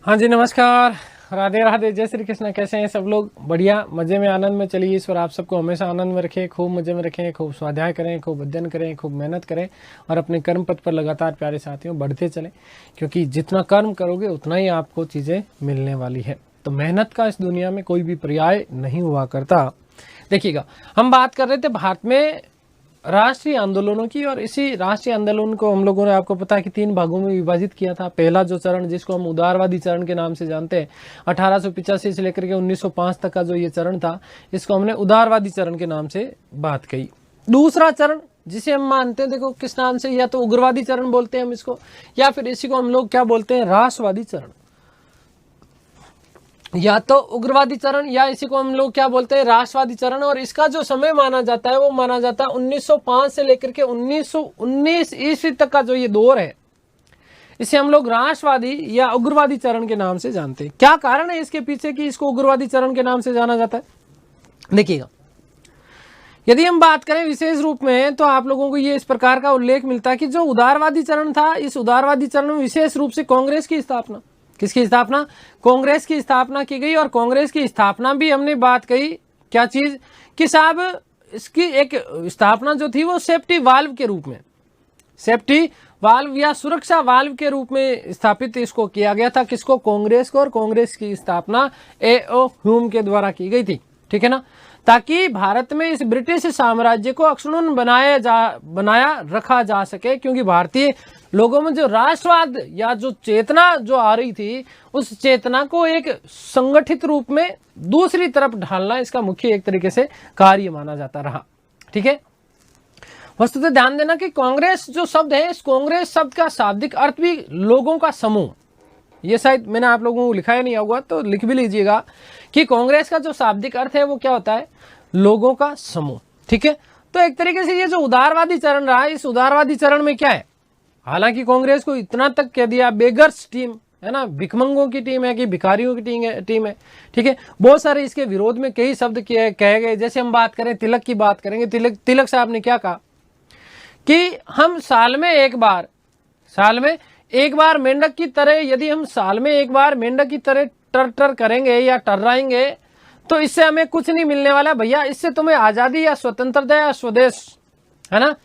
हाँ जी, नमस्कार, राधे राधे, जय श्री कृष्ण। कैसे हैं सब लोग? बढ़िया, मजे में, आनंद में। चलिए, ईश्वर आप सबको हमेशा आनंद में रखें, खूब मजे में रखें, खूब स्वाध्याय करें, खूब अध्ययन करें, खूब मेहनत करें और अपने कर्म पथ पर लगातार प्यारे साथियों बढ़ते चलें, क्योंकि जितना कर्म करोगे उतना ही आपको चीज़ें मिलने वाली है। तो मेहनत का इस दुनिया में कोई भी पर्याय नहीं हुआ करता। देखिएगा, हम बात कर रहे थे भारत में राष्ट्रीय आंदोलनों की, और इसी राष्ट्रीय आंदोलन को हम लोगों ने, आपको पता है कि 3 भागों में विभाजित किया था। पहला जो चरण, जिसको हम उदारवादी चरण के नाम से जानते हैं, 1885 से लेकर के 1905 तक का जो ये चरण था, इसको हमने उदारवादी चरण के नाम से बात कही। दूसरा चरण, जिसे हम मानते हैं, देखो किस नाम से, या तो उग्रवादी चरण बोलते हैं हम इसको, या फिर इसी को हम लोग क्या बोलते हैं, राष्ट्रवादी चरण। या तो उग्रवादी चरण, या इसी को हम लोग क्या बोलते हैं, राष्ट्रवादी चरण। और इसका जो समय माना जाता है वो माना जाता है 1905 से लेकर के 1919 ईस्वी तक का जो ये दौर है, इसे हम लोग राष्ट्रवादी या उग्रवादी चरण के नाम से जानते हैं। क्या कारण है इसके पीछे कि इसको उग्रवादी चरण के नाम से जाना जाता है? देखिएगा, यदि हम बात करें विशेष रूप में, तो आप लोगों को ये इस प्रकार का उल्लेख मिलता है कि जो उदारवादी चरण था, इस उदारवादी चरण में विशेष रूप से कांग्रेस की स्थापना, किसकी स्थापना? कांग्रेस की स्थापना की गई। और कांग्रेस की स्थापना भी हमने बात कही, क्या चीज, कि साहब इसकी एक स्थापना जो थी वो सेफ्टी वाल्व के रूप में, सेफ्टी वाल्व या सुरक्षा वाल्व के रूप में स्थापित इसको किया गया था। किसको? कांग्रेस को। और कांग्रेस की स्थापना A.O. ह्यूम के द्वारा की गई थी, ठीक है ना, ताकि भारत में इस ब्रिटिश साम्राज्य को अक्षुण्ण बनाया रखा जा सके। क्योंकि भारतीय लोगों में जो राष्ट्रवाद या जो चेतना जो आ रही थी, उस चेतना को एक संगठित रूप में दूसरी तरफ ढालना इसका मुख्य एक तरीके से कार्य माना जाता रहा, ठीक है। वस्तुतः ध्यान देना कि कांग्रेस जो शब्द है, इस कांग्रेस शब्द का शाब्दिक अर्थ भी लोगों का समूह, ये शायद मैंने आप लोगों को लिखाया नहीं होगा तो लिख भी लीजिएगा कि कांग्रेस का जो शाब्दिक अर्थ है वो क्या होता है, लोगों का समूह, ठीक है। तो एक तरीके से ये जो उदारवादी चरण रहा है, इस उदारवादी चरण में क्या है, हालांकि कांग्रेस को इतना तक कह दिया बेगर्स टीम है ना, भिखमंगों की टीम है कि भिखारियों की टीम है, ठीक है। बहुत सारे इसके विरोध में कई शब्द कहे गए। जैसे हम बात करें, तिलक की बात करेंगे, तिलक साहब ने क्या कहा कि हम साल में एक बार मेंढक की तरह, यदि हम साल में एक बार मेंढक की तरह टर करेंगे या टर्राएंगे तो इससे हमें कुछ नहीं मिलने वाला भैया। इससे तुम्हें आजादी या स्वतंत्रता या स्वदेश, है ना,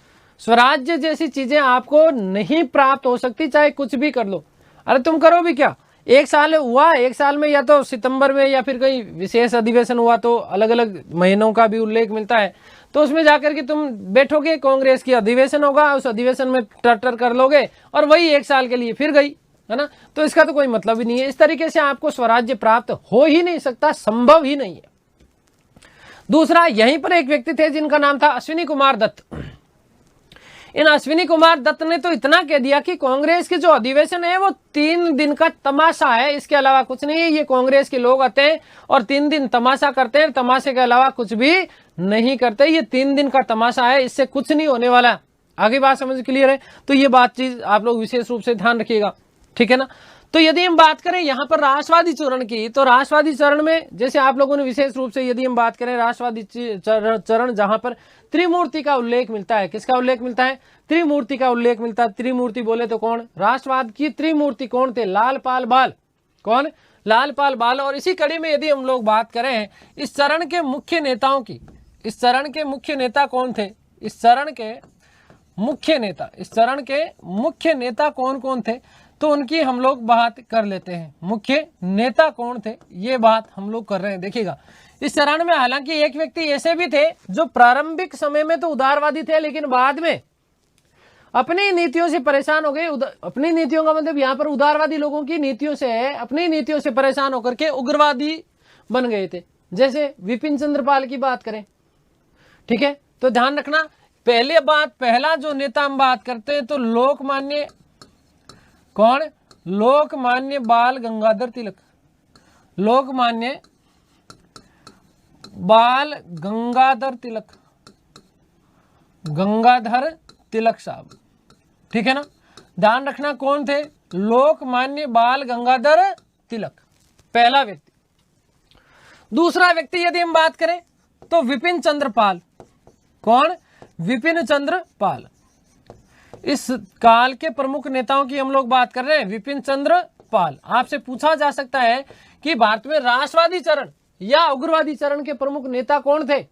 स्वराज्य जैसी चीजें आपको नहीं प्राप्त हो सकती, चाहे कुछ भी कर लो। अरे तुम करो भी क्या, एक साल हुआ, एक साल में या तो सितंबर में या फिर कहीं विशेष अधिवेशन हुआ, तो अलग अलग महीनों का भी उल्लेख मिलता है, तो उसमें जाकर के तुम बैठोगे, कांग्रेस की अधिवेशन होगा, उस अधिवेशन में टर कर लोगे और वही एक साल के लिए फिर गई, है ना। तो इसका तो कोई मतलब ही नहीं है। इस तरीके से आपको स्वराज्य प्राप्त हो ही नहीं सकता, संभव ही नहीं है। दूसरा, यहीं पर एक व्यक्ति थे जिनका नाम था अश्विनी कुमार दत्त। इन अश्विनी कुमार दत्त ने तो इतना कह दिया कि कांग्रेस के जो अधिवेशन है वो 3 दिन का तमाशा है, इसके अलावा कुछ नहीं है। ये कांग्रेस के लोग आते हैं और 3 दिन तमाशा करते हैं, तमाशे के अलावा कुछ भी नहीं करते। ये 3 दिन का तमाशा है, इससे कुछ नहीं होने वाला। आगे बात समझ क्लियर है? तो ये बात चीज आप लोग विशेष रूप से ध्यान रखिएगा, ठीक है ना। तो यदि हम बात करें यहाँ पर राष्ट्रवादी चरण की, तो राष्ट्रवादी चरण में जैसे आप लोगों ने विशेष रूप से, यदि हम बात करें राष्ट्रवादी चरण, जहां पर त्रिमूर्ति का उल्लेख मिलता है, किसका उल्लेख मिलता है? त्रिमूर्ति का उल्लेख मिलता है। त्रिमूर्ति बोले तो कौन? राष्ट्रवाद की त्रिमूर्ति कौन थे? लाल पाल बाल। कौन? लाल पाल बाल। और इसी कड़ी में यदि हम लोग बात करें इस चरण के मुख्य नेताओं की, इस चरण के मुख्य नेता कौन थे? इस चरण के मुख्य नेता कौन कौन थे, तो उनकी हम लोग बात कर लेते हैं। मुख्य नेता कौन थे, ये बात हम लोग कर रहे हैं। देखिएगा, इस चरण में हालांकि एक व्यक्ति ऐसे भी थे जो प्रारंभिक समय में तो उदारवादी थे, लेकिन बाद में अपनी नीतियों से परेशान हो गए। अपनी नीतियों का मतलब यहाँ पर उदारवादी लोगों की नीतियों से है, अपनी नीतियों से परेशान होकर के उग्रवादी बन गए थे। जैसे विपिन चंद्र पाल की बात करें, ठीक है, तो ध्यान रखना, पहला जो नेता हम बात करते हैं तो लोकमान्य, कौन? लोकमान्य बाल गंगाधर तिलक। लोकमान्य बाल गंगाधर तिलक साहब, ठीक है ना। ध्यान रखना कौन थे? लोकमान्य बाल गंगाधर तिलक, पहला व्यक्ति। दूसरा व्यक्ति यदि हम बात करें तो विपिन चंद्र पाल। कौन? विपिन चंद्र पाल। इस काल के प्रमुख नेताओं की हम लोग बात कर रहे हैं, विपिन चंद्र पाल। आपसे पूछा जा सकता है कि भारत में राष्ट्रवादी चरण या उग्रवादी चरण के प्रमुख नेता कौन थे,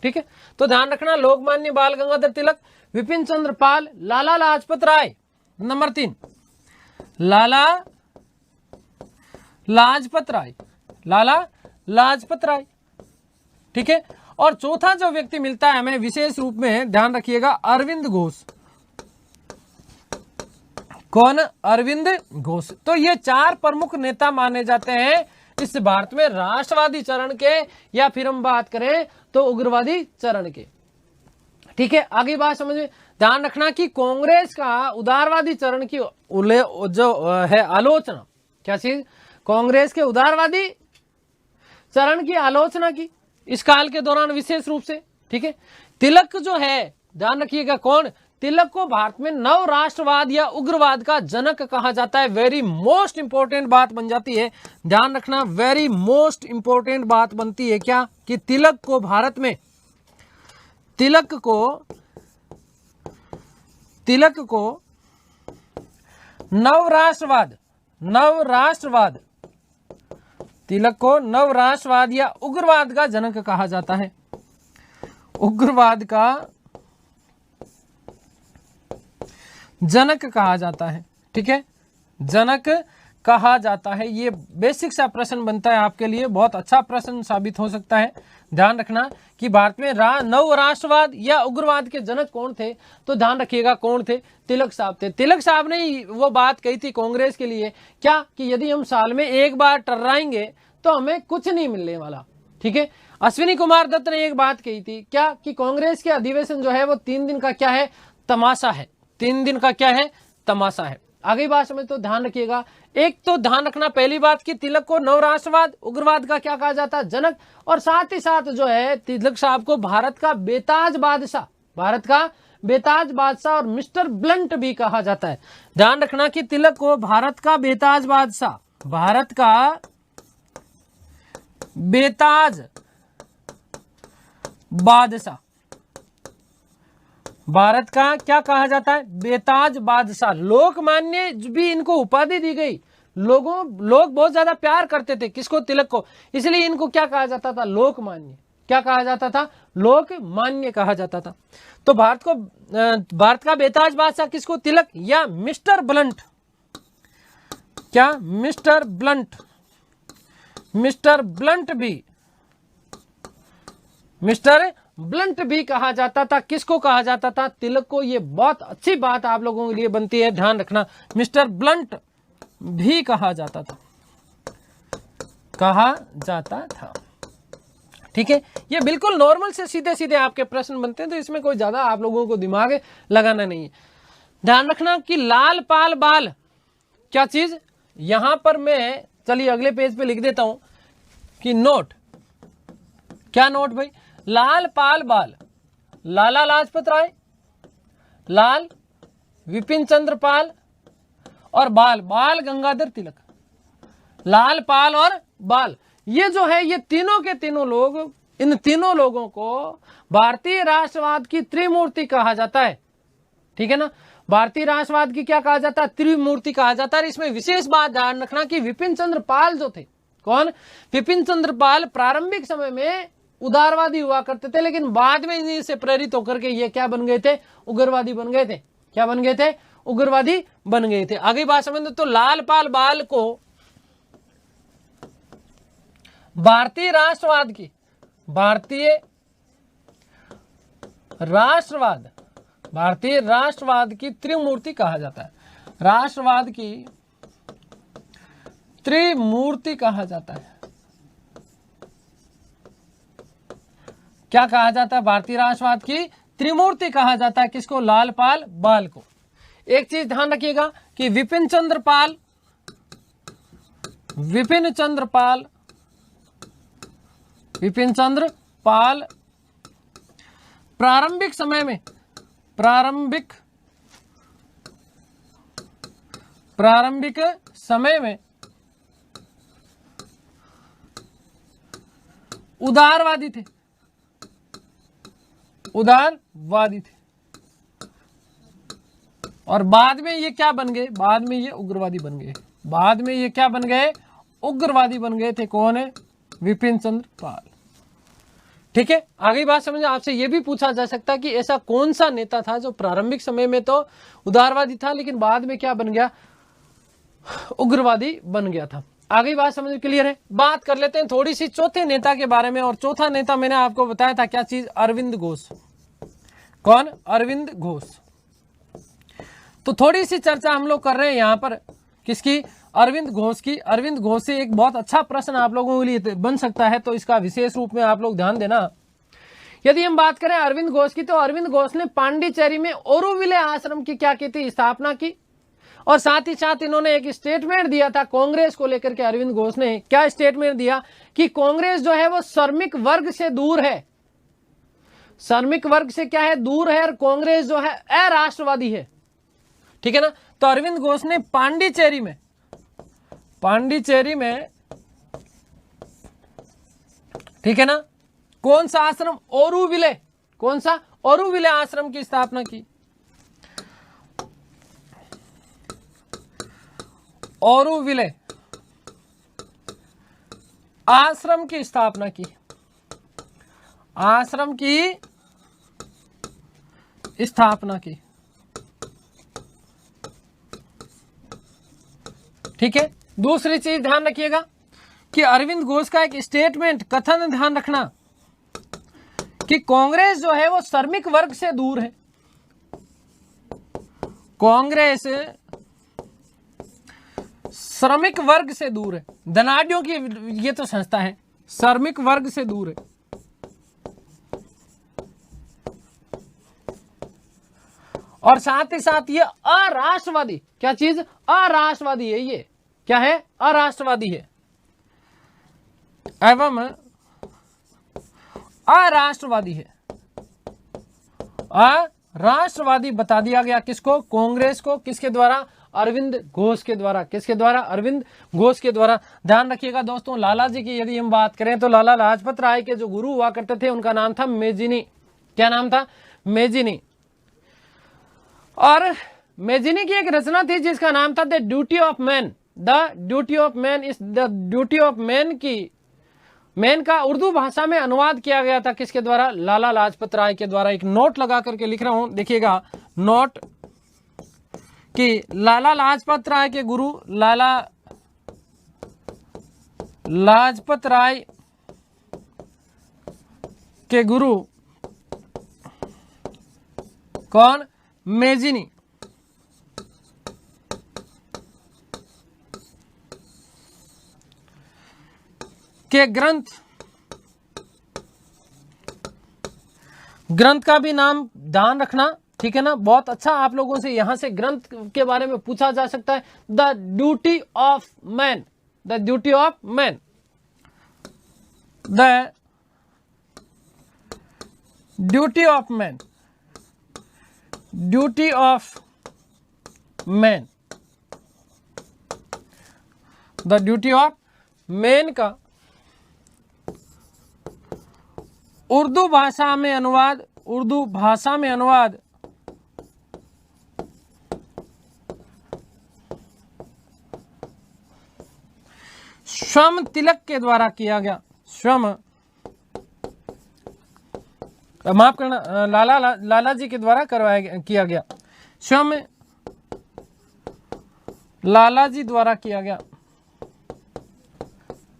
ठीक है। तो ध्यान रखना, लोकमान्य बाल गंगाधर तिलक, विपिन चंद्र पाल, लाला लाजपत राय। नंबर 3 लाला लाजपत राय, लाला लाजपत राय, ठीक है। और चौथा जो व्यक्ति मिलता है हमें विशेष रूप में, ध्यान रखिएगा, अरविंद घोष। कौन? अरविंद घोष। तो ये 4 प्रमुख नेता माने जाते हैं इस भारत में राष्ट्रवादी चरण के, या फिर हम बात करें तो उग्रवादी चरण के, ठीक है। आगे बात समझ में, ध्यान रखना कि कांग्रेस का उदारवादी चरण की जो है आलोचना, क्या चीज? कांग्रेस के उदारवादी चरण की आलोचना की इस काल के दौरान विशेष रूप से, ठीक है। तिलक जो है, ध्यान रखिएगा, कौन? तिलक को भारत में नव राष्ट्रवाद या उग्रवाद का जनक कहा जाता है। वेरी मोस्ट इंपॉर्टेंट बात बन जाती है, ध्यान रखना, वेरी मोस्ट इंपॉर्टेंट बात बनती है क्या? कि तिलक को भारत में, तिलक को नवराष्ट्रवाद, तिलक को नवराष्ट्रवाद या उग्रवाद का जनक कहा जाता है। उग्रवाद का जनक कहा जाता है, ठीक है, जनक कहा जाता है। ये बेसिक सा प्रश्न बनता है आपके लिए, बहुत अच्छा प्रश्न साबित हो सकता है। ध्यान रखना कि भारत में नव राष्ट्रवाद या उग्रवाद के जनक कौन थे, तो ध्यान रखिएगा कौन थे? तिलक साहब थे। तिलक साहब ने ही वो बात कही थी कांग्रेस के लिए, क्या? कि यदि हम साल में एक बार टर्राएंगे तो हमें कुछ नहीं मिलने वाला, ठीक है। अश्विनी कुमार दत्त ने एक बात कही थी, क्या? कि कांग्रेस के अधिवेशन जो है वो 3 दिन का क्या है? तमाशा है। 3 दिन का क्या है? तमाशा है। आगे बात समझ, तो ध्यान रखिएगा, एक तो ध्यान रखना पहली बात कि तिलक को नवराष्ट्रवाद उग्रवाद का क्या कहा जाता है? जनक। और साथ ही साथ जो है तिलक साहब को भारत का बेताज बादशाह, भारत का बेताज बादशाह और मिस्टर ब्लंट भी कहा जाता है। ध्यान रखना कि तिलक को भारत का बेताज बादशाह, भारत का बेताज बादशाह, भारत का क्या कहा जाता है? बेताज बादशाह। लोकमान्य भी इनको उपाधि दी गई। लोग बहुत ज्यादा प्यार करते थे किसको? तिलक को। इसलिए इनको क्या कहा जाता था? लोकमान्य। क्या कहा जाता था? लोकमान्य कहा जाता था। तो भारत का बेताज बादशाह किसको? तिलक या मिस्टर ब्लंट। क्या? Mister blunt. मिस्टर ब्लंट भी कहा जाता था। किसको कहा जाता था? तिलक को। ये बहुत अच्छी बात आप लोगों के लिए बनती है, ध्यान रखना, मिस्टर ब्लंट भी कहा जाता था, ठीक है। ये बिल्कुल नॉर्मल से सीधे सीधे आपके प्रश्न बनते हैं, तो इसमें कोई ज्यादा आप लोगों को दिमाग लगाना नहीं है। ध्यान रखना कि लाल पाल बाल, क्या चीज? यहां पर मैं, चलिए अगले पेज पे लिख देता हूं कि नोट। क्या नोट भाई? लाल पाल बाल, लाला लाजपत राय, लाल विपिन चंद्र पाल और बाल गंगाधर तिलक। लाल, पाल और बाल, ये जो है ये तीनों के तीनों लोग, इन तीनों लोगों को भारतीय राष्ट्रवाद की त्रिमूर्ति कहा जाता है, ठीक है ना। भारतीय राष्ट्रवाद की क्या कहा जाता है? त्रिमूर्ति कहा जाता है। इसमें विशेष बात ध्यान रखना कि विपिन चंद्र पाल जो थे, कौन? विपिन चंद्र पाल प्रारंभिक समय में उदारवादी हुआ करते थे, लेकिन बाद में इन्हीं से प्रेरित होकर के ये क्या बन गए थे? उग्रवादी बन गए थे। क्या बन गए थे? उग्रवादी बन गए थे। आगे बात समझ, तो लाल पाल बाल को भारतीय राष्ट्रवाद की त्रिमूर्ति कहा जाता है। राष्ट्रवाद की त्रिमूर्ति कहा जाता है। क्या कहा जाता है? भारतीय राष्ट्रवाद की त्रिमूर्ति कहा जाता है। किसको? लाल पाल बाल को। एक चीज ध्यान रखिएगा कि विपिन चंद्र पाल प्रारंभिक समय में उदारवादी थे। और बाद में ये क्या बन गए, बाद में ये उग्रवादी बन गए, बाद में ये क्या बन गए, उग्रवादी बन गए थे। कौन है, विपिन चंद्र पाल। ठीक है, आगे बात समझ। आपसे ये भी पूछा जा सकता है कि ऐसा कौन सा नेता था जो प्रारंभिक समय में तो उदारवादी था लेकिन बाद में क्या बन गया, उग्रवादी बन गया था। आगे बात समझ क्लियर है। बात कर लेते हैं थोड़ी सी चौथे नेता के बारे में, और चौथा नेता मैंने आपको बताया था क्या चीज, अरविंद घोष। कौन, अरविंद घोष। तो थोड़ी सी चर्चा हम लोग कर रहे हैं यहां पर किसकी, अरविंद घोष की। अरविंद घोष से एक बहुत अच्छा प्रश्न आप लोगों के लिए बन सकता है, तो इसका विशेष रूप में आप लोग ध्यान देना। यदि हम बात करें अरविंद घोष की, तो अरविंद घोष ने पांडिचेरी में ओरोविले आश्रम की क्या की थी, स्थापना की। और साथ ही साथ इन्होंने एक स्टेटमेंट दिया था कांग्रेस को लेकर के। अरविंद घोष ने क्या स्टेटमेंट दिया कि कांग्रेस जो है वो श्रमिक वर्ग से दूर है, श्रमिक वर्ग से क्या है, दूर है, और कांग्रेस जो है अराष्ट्रवादी है। ठीक है ना। तो अरविंद घोष ने पांडिचेरी में ठीक है ना, कौन सा आश्रम, ओरोविले, कौन सा, ओरोविले आश्रम की स्थापना की। ओरोविले आश्रम की स्थापना की, आश्रम की स्थापना की। ठीक है। दूसरी चीज ध्यान रखिएगा कि अरविंद घोष का एक स्टेटमेंट, कथन ध्यान रखना कि कांग्रेस जो है वो श्रमिक वर्ग से दूर है। कांग्रेस श्रमिक वर्ग से दूर है, धनाढ्यों की ये तो संस्था है, श्रमिक वर्ग से दूर है। और साथ ही साथ ये अराष्ट्रवादी, क्या चीज, अराष्ट्रवादी है। ये क्या है, अराष्ट्रवादी है एवं अराष्ट्रवादी है। अराष्ट्रवादी बता दिया गया किसको, कांग्रेस को, किसके द्वारा, अरविंद घोष के द्वारा। किसके द्वारा, अरविंद घोष के द्वारा। ध्यान रखिएगा दोस्तों, लाला जी की यदि हम बात करें तो लाला लाजपत राय के जो गुरु हुआ करते थे उनका नाम था मेजिनी। क्या नाम था, मेजिनी। और मेजिनी की एक रचना थी जिसका नाम था the duty of man. The duty of man, इस द ड्यूटी ऑफ मैन की, मैन का उर्दू भाषा में अनुवाद किया गया था किसके द्वारा, लाला लाजपत राय के द्वारा। एक नोट लगा करके लिख रहा हूं, देखिएगा नोट, कि लाला लाजपत राय के गुरु, लाला लाजपत राय के गुरु कौन, मेजिनी। के ग्रंथ का भी नाम ध्यान रखना। ठीक है ना, बहुत अच्छा आप लोगों से यहां से ग्रंथ के बारे में पूछा जा सकता है। The duty of man, the duty of man, the duty of man, duty of man, the duty of man का उर्दू भाषा में अनुवाद, उर्दू भाषा में अनुवाद स्वयं तिलक के द्वारा किया गया। स्वयं, माफ करना, लाला जी के द्वारा करवाया किया गया। स्वयं लाला जी द्वारा किया गया,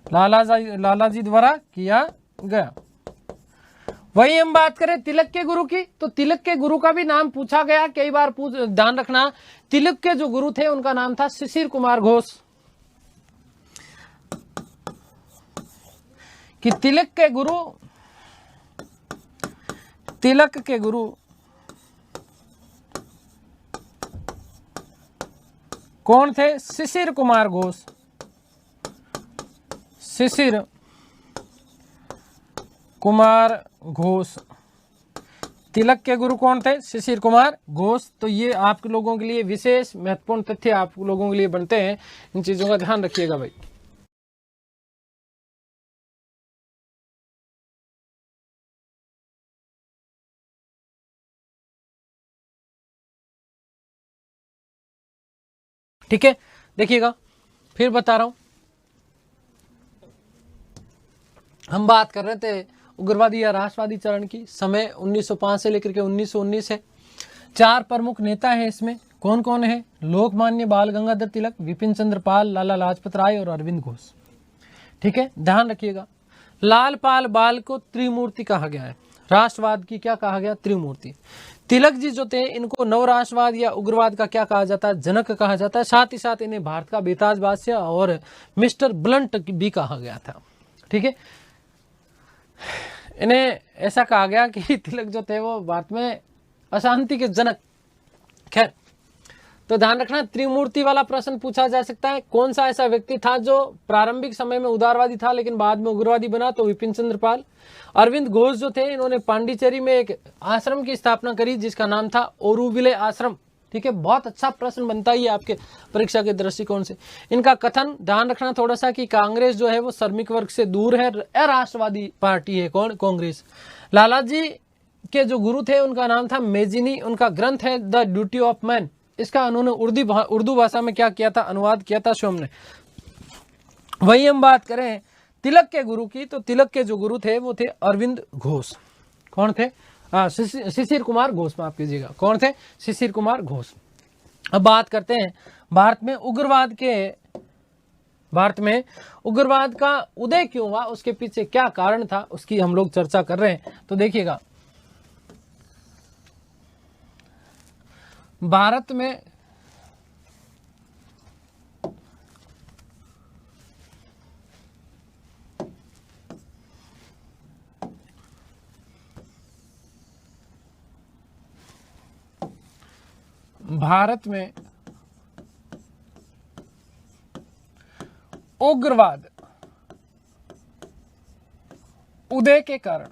लाला जी द्वारा किया गया। वही हम बात करें तिलक के गुरु की, तो तिलक के गुरु का भी नाम पूछा गया कई बार, ध्यान रखना। तिलक के जो गुरु थे उनका नाम था शिशिर कुमार घोष। कि तिलक के गुरु कौन थे, शिशिर कुमार घोष। शिशिर कुमार घोष, तिलक के गुरु कौन थे, शिशिर कुमार घोष। तो ये आप लोगों के लिए विशेष महत्वपूर्ण तथ्य आप लोगों के लिए बनते हैं, इन चीजों का ध्यान रखिएगा भाई। ठीक है, देखिएगा फिर बता रहा हूं, हम बात कर रहे थे उग्रवादी या राष्ट्रवादी चरण की। समय 1905 से लेकर के 1919 है। 4 प्रमुख नेता हैं इसमें। कौन कौन है? लोकमान्य बाल गंगाधर तिलक, विपिन चंद्र पाल, लाला लाजपत राय और अरविंद घोष। ठीक है, ध्यान रखिएगा। लाल पाल बाल को त्रिमूर्ति कहा गया है। राष्ट्रवाद की क्या कहा गया? त्रिमूर्ति। तिलक जी जो थे इनको नवराष्ट्रवाद या उग्रवाद का क्या कहा जाता है? जनक कहा जाता है। साथ ही साथ इन्हें भारत का बेताज बादशाह और मिस्टर ब्लंट भी कहा गया था। ठीक है, इन्हें ऐसा कहा गया कि तिलक जो थे वो भारत में अशांति के जनक। खैर, तो ध्यान रखना, त्रिमूर्ति वाला प्रश्न पूछा जा सकता है। कौन सा ऐसा व्यक्ति था जो प्रारंभिक समय में उदारवादी था लेकिन बाद में उग्रवादी बना? तो विपिन चंद्र पाल। अरविंद घोष जो थे इन्होंने पांडिचेरी में एक आश्रम की स्थापना करी जिसका नाम था ओरुविले आश्रम। ठीक है, बहुत अच्छा प्रश्न बनता ही है आपके परीक्षा के दृष्टिकोण से। इनका कथन ध्यान रखना थोड़ा सा कि कांग्रेस जो है वो श्रमिक वर्ग से दूर है, अराष्ट्रवादी पार्टी है। कौन? कांग्रेस। लाला जी के जो गुरु थे उनका नाम था मेजिनी। उनका ग्रंथ है द ड्यूटी ऑफ मैन। इसका उन्होंने उर्दू भाषा में क्या किया था? अनुवाद किया था स्वयं ने। वही हम बात करें तिलक के गुरु की, तो तिलक के जो गुरु थे वो थे अरविंद घोष। कौन थे? शिशिर कुमार घोष, माफ कीजिएगा। कौन थे? शिशिर कुमार घोष। अब बात करते हैं भारत में उग्रवाद का उदय क्यों हुआ, उसके पीछे क्या कारण था, उसकी हम लोग चर्चा कर रहे हैं। तो देखिएगा, भारत में उग्रवाद उदय के कारण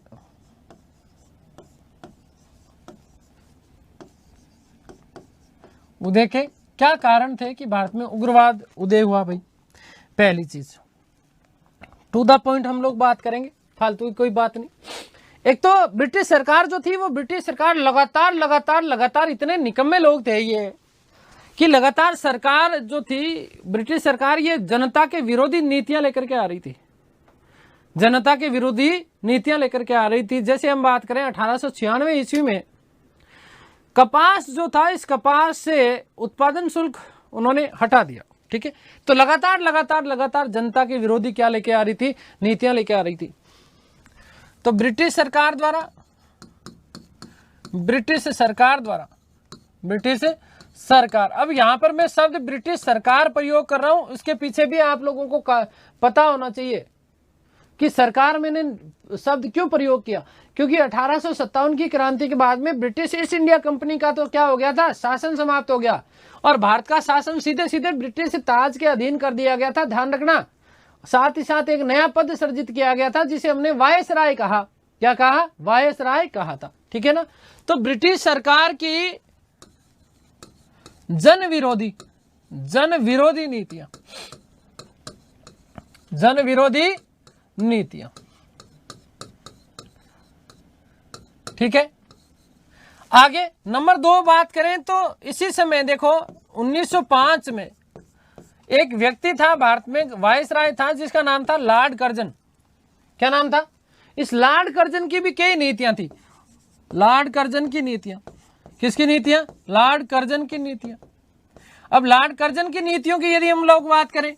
उदय के क्या कारण थे कि भारत में उग्रवाद उदय हुआ? भाई पहली चीज, टू द पॉइंट हम लोग बात करेंगे, फालतू की कोई बात नहीं। एक तो ब्रिटिश सरकार जो थी वो ब्रिटिश सरकार लगातार इतने निकम्मे लोग थे ये कि लगातार सरकार जो थी ब्रिटिश सरकार ये जनता के विरोधी नीतियां लेकर के आ रही थी। जनता के विरोधी नीतियां लेकर के आ रही थी। जैसे हम बात करें 1896 ईस्वी में कपास जो था, इस कपास से उत्पादन शुल्क उन्होंने हटा दिया। ठीक है, तो लगातार जनता के विरोधी क्या लेके आ रही थी? नीतियां लेके आ रही थी। तो ब्रिटिश सरकार, अब यहां पर मैं शब्द ब्रिटिश सरकार प्रयोग कर रहा हूं, उसके पीछे भी आप लोगों को पता होना चाहिए कि सरकार मैंने शब्द क्यों प्रयोग किया। क्योंकि 1857 की क्रांति के बाद में ब्रिटिश ईस्ट इंडिया कंपनी का तो क्या हो गया था? शासन समाप्त हो गया और भारत का शासन सीधे ब्रिटिश ताज के अधीन कर दिया गया था। ध्यान रखना, साथ ही साथ एक नया पद सृजित किया गया था जिसे हमने वायसराय कहा। क्या कहा? वायसराय कहा था। ठीक है ना। तो ब्रिटिश सरकार की जन विरोधी नीतियां, ठीक है। आगे नंबर 2 बात करें तो इसी समय देखो 1905 में एक व्यक्ति था भारत में, वायसराय था, जिसका नाम था लॉर्ड कर्जन। क्या नाम था? इस लॉर्ड कर्जन की भी कई नीतियां थी। लॉर्ड कर्जन की नीतियां, किसकी नीतियां? लॉर्ड कर्जन की नीतियां। अब लॉर्ड कर्जन की नीतियों की यदि हम लोग बात करें,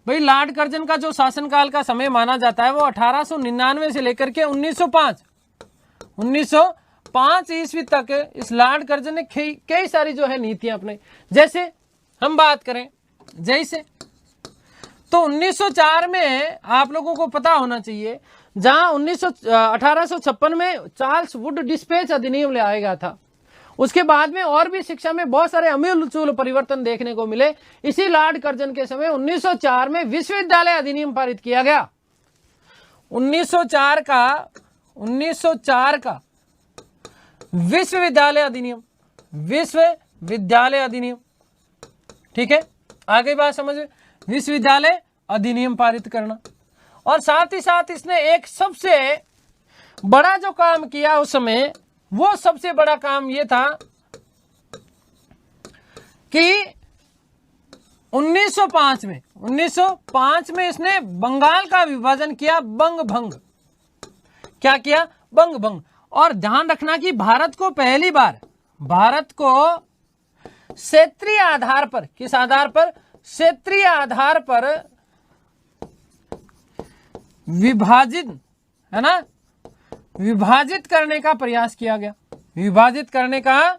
भाई लॉर्ड कर्जन का जो शासनकाल का समय माना जाता है वो 1899 से लेकर के 1905 ईस्वी तक इस लॉर्ड कर्जन ने कई सारी जो है नीतियां अपनाई। जैसे हम बात करें तो 1904 में आप लोगों को पता होना चाहिए, जहां 1856 में चार्ल्स वुड डिस्पैच अधिनियम लाया गया था। उसके बाद में और भी शिक्षा में बहुत सारे अमूलचूल परिवर्तन देखने को मिले। इसी लॉर्ड कर्जन के समय 1904 में विश्वविद्यालय अधिनियम पारित किया गया। 1904 का विश्वविद्यालय अधिनियम, ठीक है। आगे बात समझिए, विश्वविद्यालय अधिनियम पारित करना। और साथ ही साथ इसने एक सबसे बड़ा जो काम किया उस समय, वो सबसे बड़ा काम ये था कि 1905 में इसने बंगाल का विभाजन किया, बंग भंग। क्या किया? बंग भंग। और ध्यान रखना कि भारत को पहली बार, भारत को क्षेत्रीय आधार पर, किस आधार पर? क्षेत्रीय आधार पर विभाजित, है ना, विभाजित करने का प्रयास किया गया। विभाजित करने का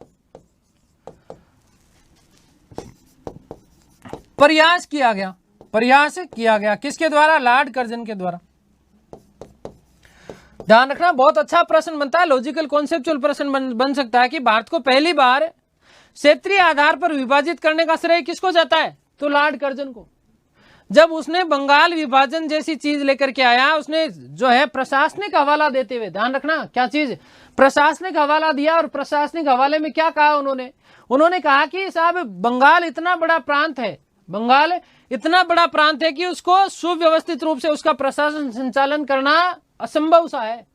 प्रयास किया गया, प्रयास किया गया। किसके द्वारा? लॉर्ड कर्जन के द्वारा। ध्यान रखना, बहुत अच्छा प्रश्न बनता है, लॉजिकल कॉन्सेप्चुअल प्रश्न बन सकता है कि भारत को पहली बार क्षेत्रीय आधार पर विभाजित करने का श्रेय किसको जाता है? तो लॉर्ड कर्जन को। जब उसने बंगाल विभाजन जैसी चीज लेकर के आया, उसने जो है प्रशासनिक हवाला देते हुए, ध्यान रखना क्या चीज? प्रशासनिक हवाला दिया। और प्रशासनिक हवाले में क्या कहा उन्होंने कहा कि साहब बंगाल इतना बड़ा प्रांत है, बंगाल इतना बड़ा प्रांत है कि उसको सुव्यवस्थित रूप से उसका प्रशासन संचालन करना असंभव सा है।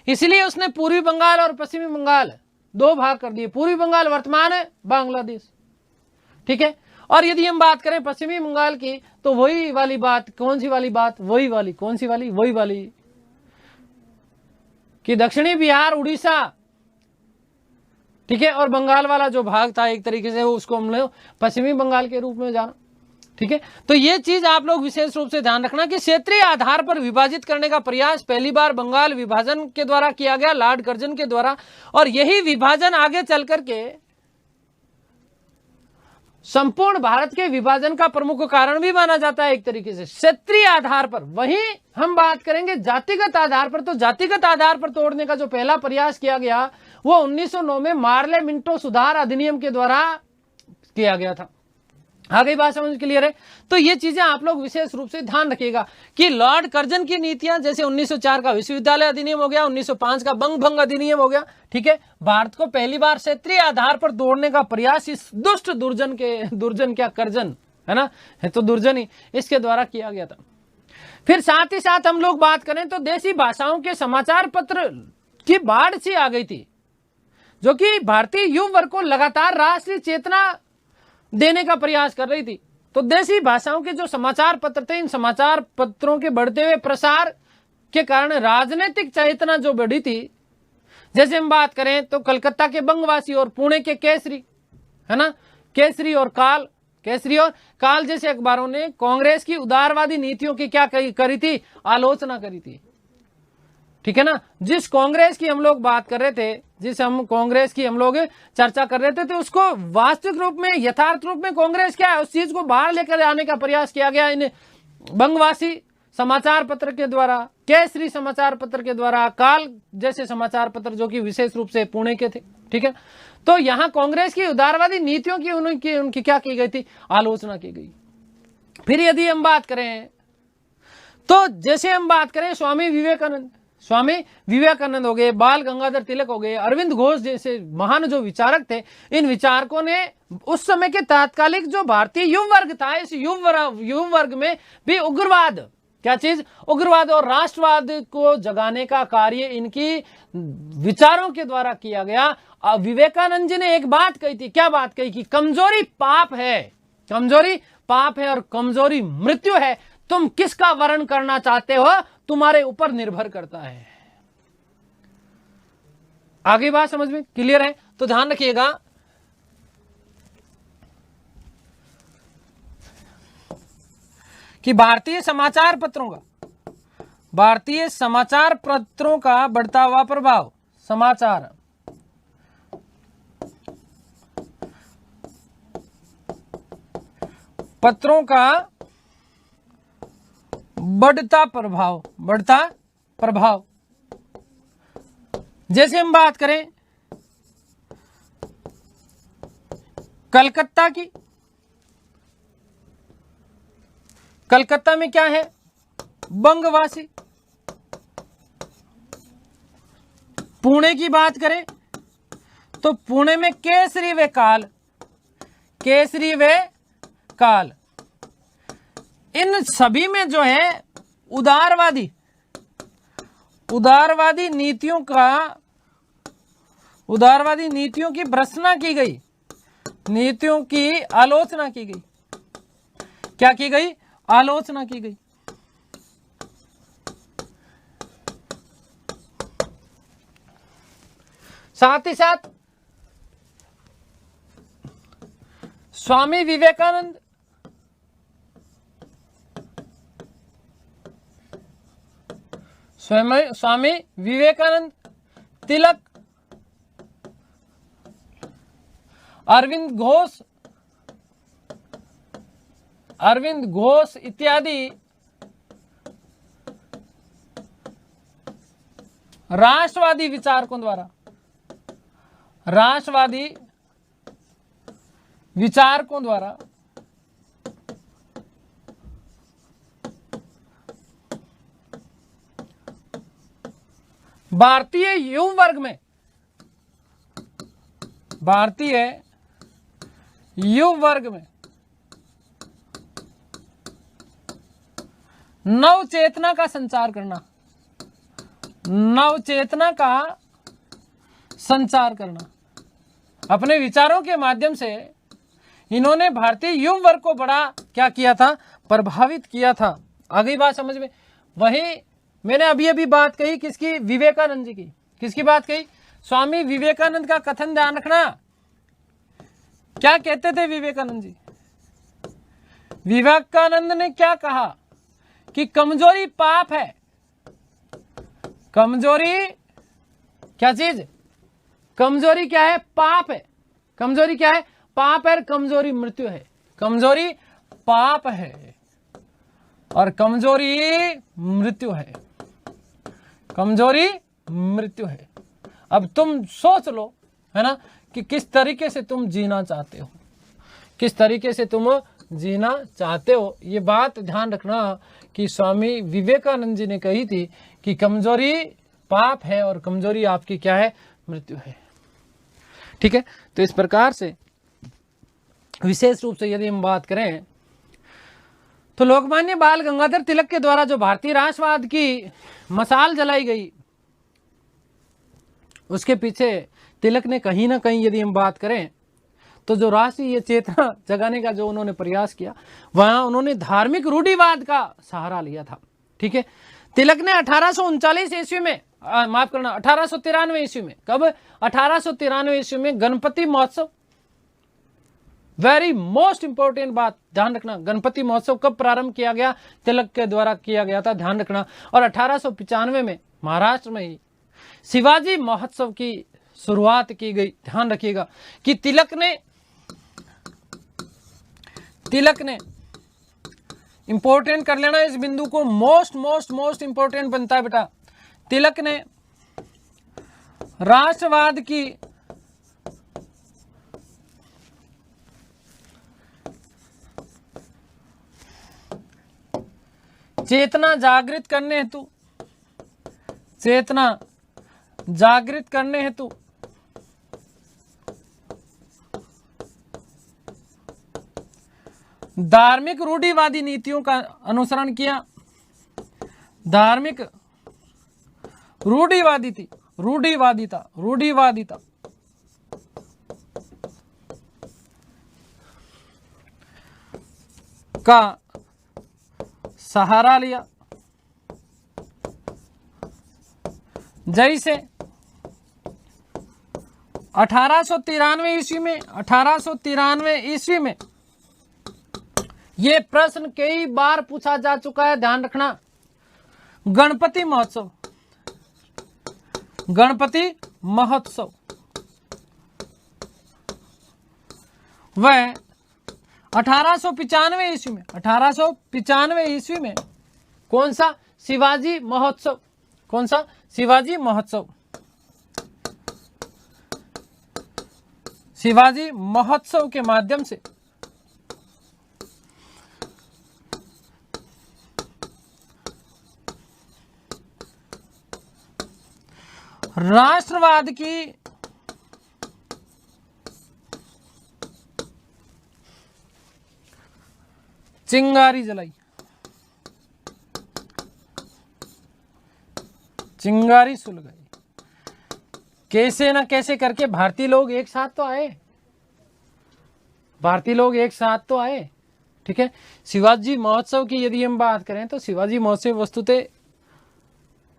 इसलिए उसने पूर्वी बंगाल और पश्चिमी बंगाल दो भाग कर दिए। पूर्वी बंगाल वर्तमान है बांग्लादेश, ठीक है। और यदि हम बात करें पश्चिमी बंगाल की, तो वही वाली बात, कौन सी वाली बात? वही वाली, कौन सी वाली? वही वाली कि दक्षिणी बिहार, उड़ीसा, ठीक है, और बंगाल वाला जो भाग था एक तरीके से उसको हमने पश्चिमी बंगाल के रूप में जाना, ठीक है। तो ये चीज आप लोग विशेष रूप से ध्यान रखना कि क्षेत्रीय आधार पर विभाजित करने का प्रयास पहली बार बंगाल विभाजन के द्वारा किया गया, लॉर्ड कर्जन के द्वारा। और यही विभाजन आगे चल करके संपूर्ण भारत के विभाजन का प्रमुख कारण भी माना जाता है एक तरीके से, क्षेत्रीय आधार पर। वहीं हम बात करेंगे जातिगत आधार पर, तो जातिगत आधार पर तोड़ने का जो पहला प्रयास किया गया वो 1909 में मार्ले मिंटो सुधार अधिनियम के द्वारा किया गया था। आ गई बात समझ? क्लियर है? तो ये चीजें आप लोग विशेष रूप से ध्यान रखिएगा कि लॉर्ड कर्जन की नीतियां, जैसे 1904 का विश्वविद्यालय अधिनियम हो गया, 1905 का बंग भंग अधिनियम हो गया, ठीक है। भारत को पहली बार क्षेत्रीय आधार पर तोड़ने का प्रयास इस दुष्ट दुर्जन क्या कर्जन, है ना, है तो दुर्जन ही, इसके द्वारा किया गया था। फिर साथ ही साथ हम लोग बात करें तो देशी भाषाओं के समाचार पत्र की बाढ़ सी आ गई थी, जो कि भारतीय युवा वर्ग को लगातार राष्ट्रीय चेतना देने का प्रयास कर रही थी। तो देशी भाषाओं के जो समाचार पत्र थे, इन समाचार पत्रों के बढ़ते हुए प्रसार के कारण राजनीतिक चेतना जो बढ़ी थी, जैसे हम बात करें तो कलकत्ता के बंगवासी और पुणे के केसरी, है ना, केसरी और काल जैसे अखबारों ने कांग्रेस की उदारवादी नीतियों की क्या करी थी? आलोचना करी थी, ठीक है ना। जिस कांग्रेस की हम लोग बात कर रहे थे, कांग्रेस की हम लोग चर्चा कर रहे थे, तो उसको वास्तविक रूप में, यथार्थ रूप में कांग्रेस क्या है, उस चीज को बाहर लेकर आने का प्रयास किया गया इन बंगवासी समाचार पत्र के द्वारा, केसरी समाचार पत्र के द्वारा, काल जैसे समाचार पत्र जो कि विशेष रूप से पुणे के थे, ठीक है। तो यहां कांग्रेस की उदारवादी नीतियों की उनकी क्या की गई थी? आलोचना की गई। फिर यदि हम बात करें तो जैसे हम बात करें स्वामी विवेकानंद हो गए, बाल गंगाधर तिलक हो गए, अरविंद घोष जैसे महान जो विचारक थे, इन विचारकों ने उस समय के तात्कालिक जो भारतीय युवा वर्ग था, इस युवा वर्ग में भी उग्रवाद, क्या चीज? उग्रवाद और राष्ट्रवाद को जगाने का कार्य इनकी विचारों के द्वारा किया गया। विवेकानंद जी ने एक बात कही थी, क्या बात कही? कि कमजोरी पाप है, कमजोरी पाप है और कमजोरी मृत्यु है। तुम किसका वर्ण करना चाहते हो, तुम्हारे ऊपर निर्भर करता है। आगे बात समझ में क्लियर है? तो ध्यान रखिएगा कि भारतीय समाचार पत्रों का बढ़ता हुआ प्रभाव, समाचार पत्रों का बढ़ता प्रभाव, जैसे हम बात करें कलकत्ता की, कलकत्ता में क्या है? बंगवासी। पुणे की बात करें तो पुणे में केसरी व काल। इन सभी में जो है उदारवादी नीतियों की भर्त्सना की गई, नीतियों की आलोचना की गई। क्या की गई? आलोचना की गई। साथ ही साथ स्वामी विवेकानंद, स्वामी विवेकानंद, तिलक, अरविंद घोष इत्यादि राष्ट्रवादी विचारकों द्वारा भारतीय युवा वर्ग में नवचेतना का संचार करना, अपने विचारों के माध्यम से इन्होंने भारतीय युवा वर्ग को बड़ा क्या किया था? प्रभावित किया था। आ गई बात समझ में? वही मैंने अभी बात कही किसकी? विवेकानंद जी की। किसकी बात कही? स्वामी विवेकानंद का कथन ध्यान रखना। क्या कहते थे विवेकानंद जी? विवेकानंद ने क्या कहा कि कमजोरी पाप है। कमजोरी क्या चीज? कमजोरी क्या है? पाप है। कमजोरी क्या है? पाप है। कमजोरी मृत्यु है। कमजोरी पाप है और कमजोरी मृत्यु है। कमजोरी मृत्यु है। अब तुम सोच लो, है ना, कि किस तरीके से तुम जीना चाहते हो, किस तरीके से तुम जीना चाहते हो। ये बात ध्यान रखना कि स्वामी विवेकानंद जी ने कही थी कि कमजोरी पाप है और कमजोरी आपकी क्या है? मृत्यु है। ठीक है, तो इस प्रकार से विशेष रूप से यदि हम बात करें तो लोकमान्य बाल गंगाधर तिलक के द्वारा जो भारतीय राष्ट्रवाद की मशाल जलाई गई, उसके पीछे तिलक ने कहीं ना कहीं यदि हम बात करें तो जो राष्ट्रीय चेतना जगाने का जो उन्होंने प्रयास किया, वहां उन्होंने धार्मिक रूढ़िवाद का सहारा लिया था। ठीक है, तिलक ने 1839 ईस्वी में, माफ करना 1893 ईस्वी में, कब? 1893 ईस्वी में गणपति महोत्सव, वेरी मोस्ट इंपॉर्टेंट बात ध्यान रखना, गणपति महोत्सव कब प्रारंभ किया गया? तिलक के द्वारा किया गया था, ध्यान रखना। और 1895 में महाराष्ट्र में ही शिवाजी महोत्सव की शुरुआत की गई। ध्यान रखिएगा कि तिलक ने इंपॉर्टेंट कर लेना इस बिंदु को, मोस्ट इंपॉर्टेंट बनता है बेटा। तिलक ने राष्ट्रवाद की चेतना जागृत करने हेतु धार्मिक रूढ़िवादी नीतियों का अनुसरण किया। धार्मिक रूढ़िवादिता का सहारा लिया। जैसे 1893 ईस्वी में ये प्रश्न कई बार पूछा जा चुका है, ध्यान रखना। गणपति महोत्सव वह 1895 ईस्वी में कौन सा? शिवाजी महोत्सव। कौन सा? शिवाजी महोत्सव के माध्यम से राष्ट्रवाद की चिंगारी जलाई, चिंगारी सुलगाई। कैसे ना कैसे करके भारतीय लोग एक साथ तो आए, ठीक है। शिवाजी महोत्सव की यदि हम बात करें तो शिवाजी महोत्सव वस्तुतः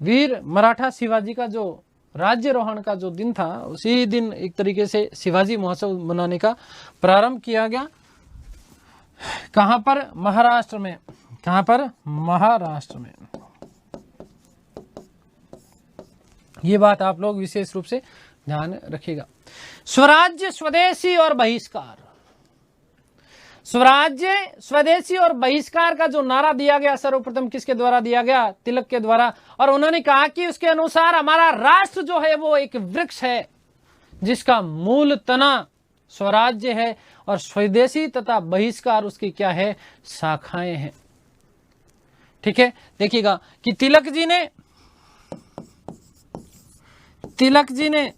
वीर मराठा शिवाजी का जो राज्यरोहण का जो दिन था, उसी दिन एक तरीके से शिवाजी महोत्सव मनाने का प्रारंभ किया गया। कहां पर? महाराष्ट्र में। कहां पर? महाराष्ट्र में। ये बात आप लोग विशेष रूप से ध्यान रखिएगा। स्वराज्य, स्वदेशी और बहिष्कार। स्वराज्य, स्वदेशी और बहिष्कार का जो नारा दिया गया सर्वप्रथम किसके द्वारा दिया गया? तिलक के द्वारा। और उन्होंने कहा कि उसके अनुसार हमारा राष्ट्र जो है वो एक वृक्ष है जिसका मूल तना स्वराज्य है और स्वदेशी तथा बहिष्कार उसकी क्या है? शाखाएं हैं। ठीक है, देखिएगा कि तिलक जी ने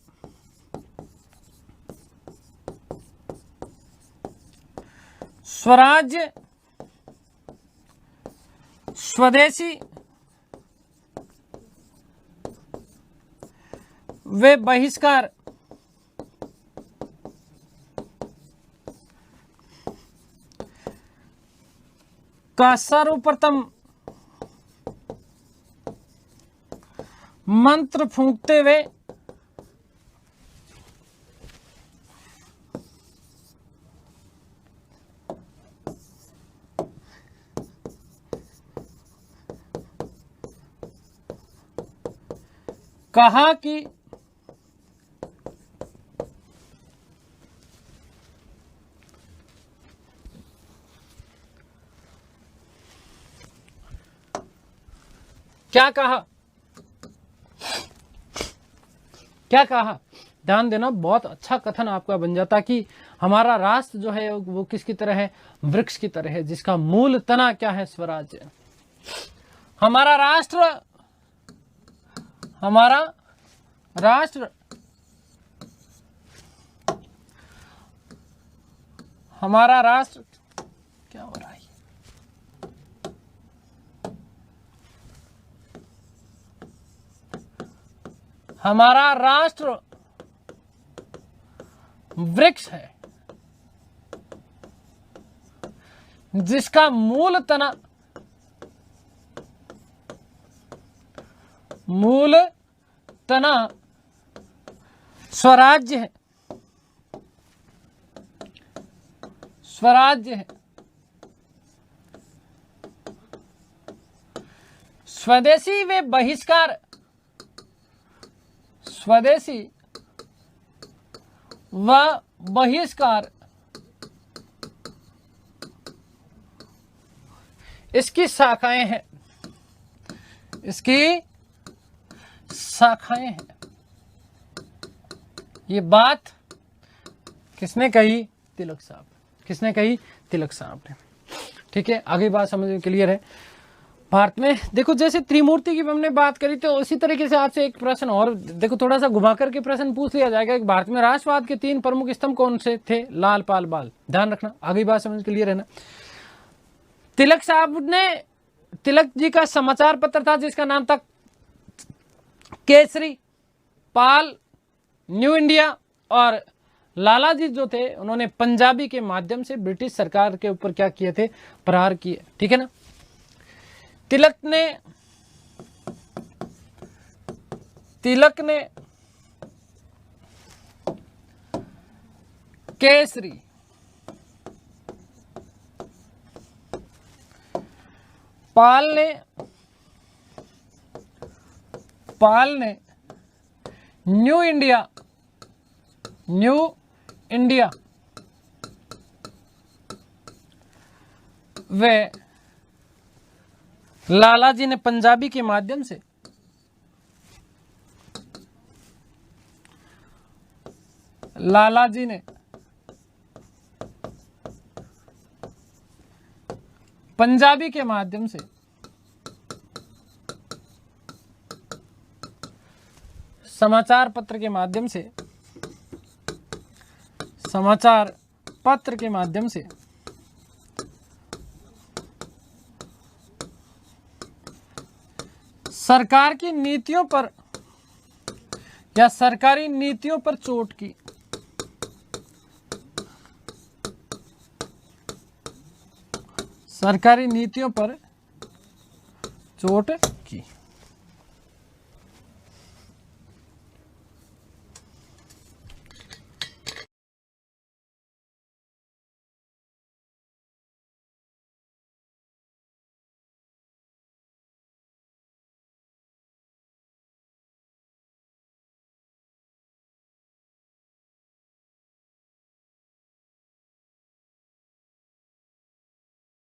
स्वराज्य, स्वदेशी व बहिष्कार का सर्वप्रथम मंत्र फूंकते हुए कहा कि क्या कहा? क्या कहा? ध्यान देना, बहुत अच्छा कथन आपका बन जाता कि हमारा राष्ट्र जो है वो किसकी तरह है? वृक्ष की तरह है जिसका मूल तना क्या है? स्वराज्य। हमारा राष्ट्र क्या हो रहा है? हमारा राष्ट्र वृक्ष है जिसका मूल तना स्वराज्य है। स्वदेशी व बहिष्कार, स्वदेशी व बहिष्कार इसकी शाखाएं हैं। ये बात किसने कही? तिलक साहब। किसने कही? तिलक साहब ने। ठीक है, आगे बात समझ में क्लियर है। भारत में देखो, जैसे त्रिमूर्ति की हमने बात करी तो उसी तरीके से आपसे एक प्रश्न और देखो, थोड़ा सा घुमा करके प्रश्न पूछ लिया जाएगा कि भारत में राष्ट्रवाद के 3 प्रमुख स्तंभ कौन से थे? लाल, पाल, बाल। ध्यान रखना, आगे बात समझ क्लियर है ना। तिलक साहब ने, तिलक जी का समाचार पत्र था जिसका नाम था केसरी, पाल न्यू इंडिया, और लाला जी जो थे उन्होंने पंजाबी के माध्यम से ब्रिटिश सरकार के ऊपर क्या किए थे? प्रहार किए। ठीक है ना। तिलक ने केसरी, पाल ने न्यू इंडिया व लाला जी ने पंजाबी के माध्यम से पंजाबी के माध्यम से समाचार पत्र के माध्यम से सरकार की नीतियों पर या सरकारी नीतियों पर चोट की। सरकारी नीतियों पर चोट की।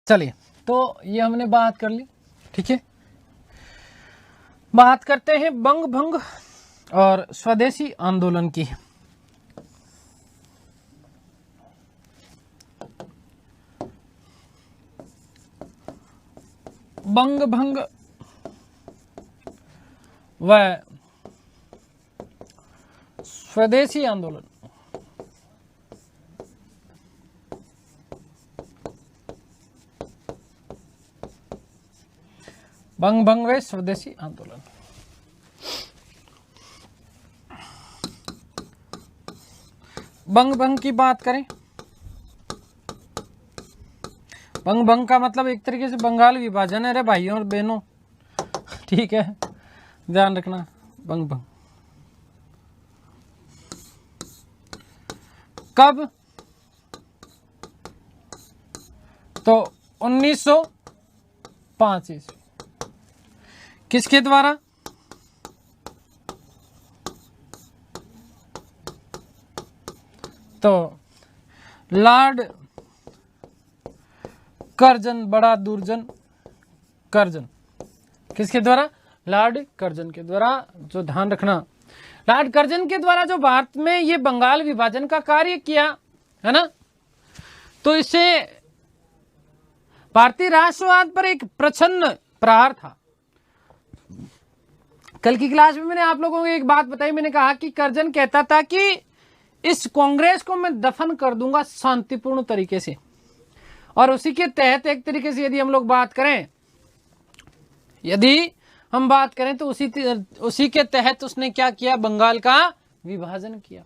चलिए, तो ये हमने बात कर ली, ठीक है। बात करते हैं बंग भंग और स्वदेशी आंदोलन की। बंग भंग व स्वदेशी आंदोलन। बंग भंग व स्वदेशी आंदोलन। बंग भंग की बात करें, बंग भंग का मतलब एक तरीके से बंगाल विभाजन है रे भाइयों और बहनों, ठीक है, ध्यान रखना। बंग भंग कब? तो 1905 ईस्वी। किसके द्वारा? तो लॉर्ड कर्जन, बड़ा दुर्जन कर्जन। किसके द्वारा? लॉर्ड कर्जन के द्वारा। जो ध्यान रखना, लॉर्ड कर्जन के द्वारा जो भारत में ये बंगाल विभाजन का कार्य किया है ना, तो इससे भारतीय राष्ट्रवाद पर एक प्रचंड प्रहार था। कल की क्लास में मैंने आप लोगों को एक बात बताई, मैंने कहा कि कर्जन कहता था कि इस कांग्रेस को मैं दफन कर दूंगा शांतिपूर्ण तरीके से, और उसी के तहत एक तरीके से यदि हम लोग बात करें, यदि हम बात करें तो उसी के तहत उसने क्या किया? बंगाल का विभाजन किया।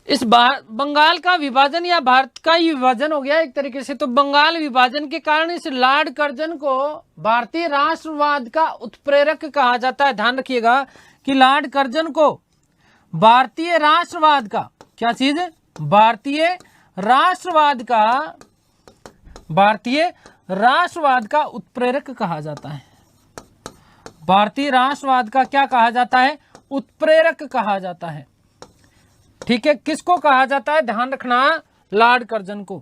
इस बंगाल का विभाजन या भारत का ही विभाजन हो गया एक तरीके से। तो बंगाल विभाजन के कारण इस लॉर्ड कर्जन को भारतीय राष्ट्रवाद का उत्प्रेरक कहा जाता है। ध्यान रखिएगा कि लॉर्ड कर्जन को भारतीय राष्ट्रवाद का क्या चीज है? भारतीय राष्ट्रवाद का उत्प्रेरक कहा जाता है। भारतीय राष्ट्रवाद का क्या कहा जाता है? उत्प्रेरक कहा जाता है, ठीक है। किसको कहा जाता है? ध्यान रखना, लॉर्ड कर्जन को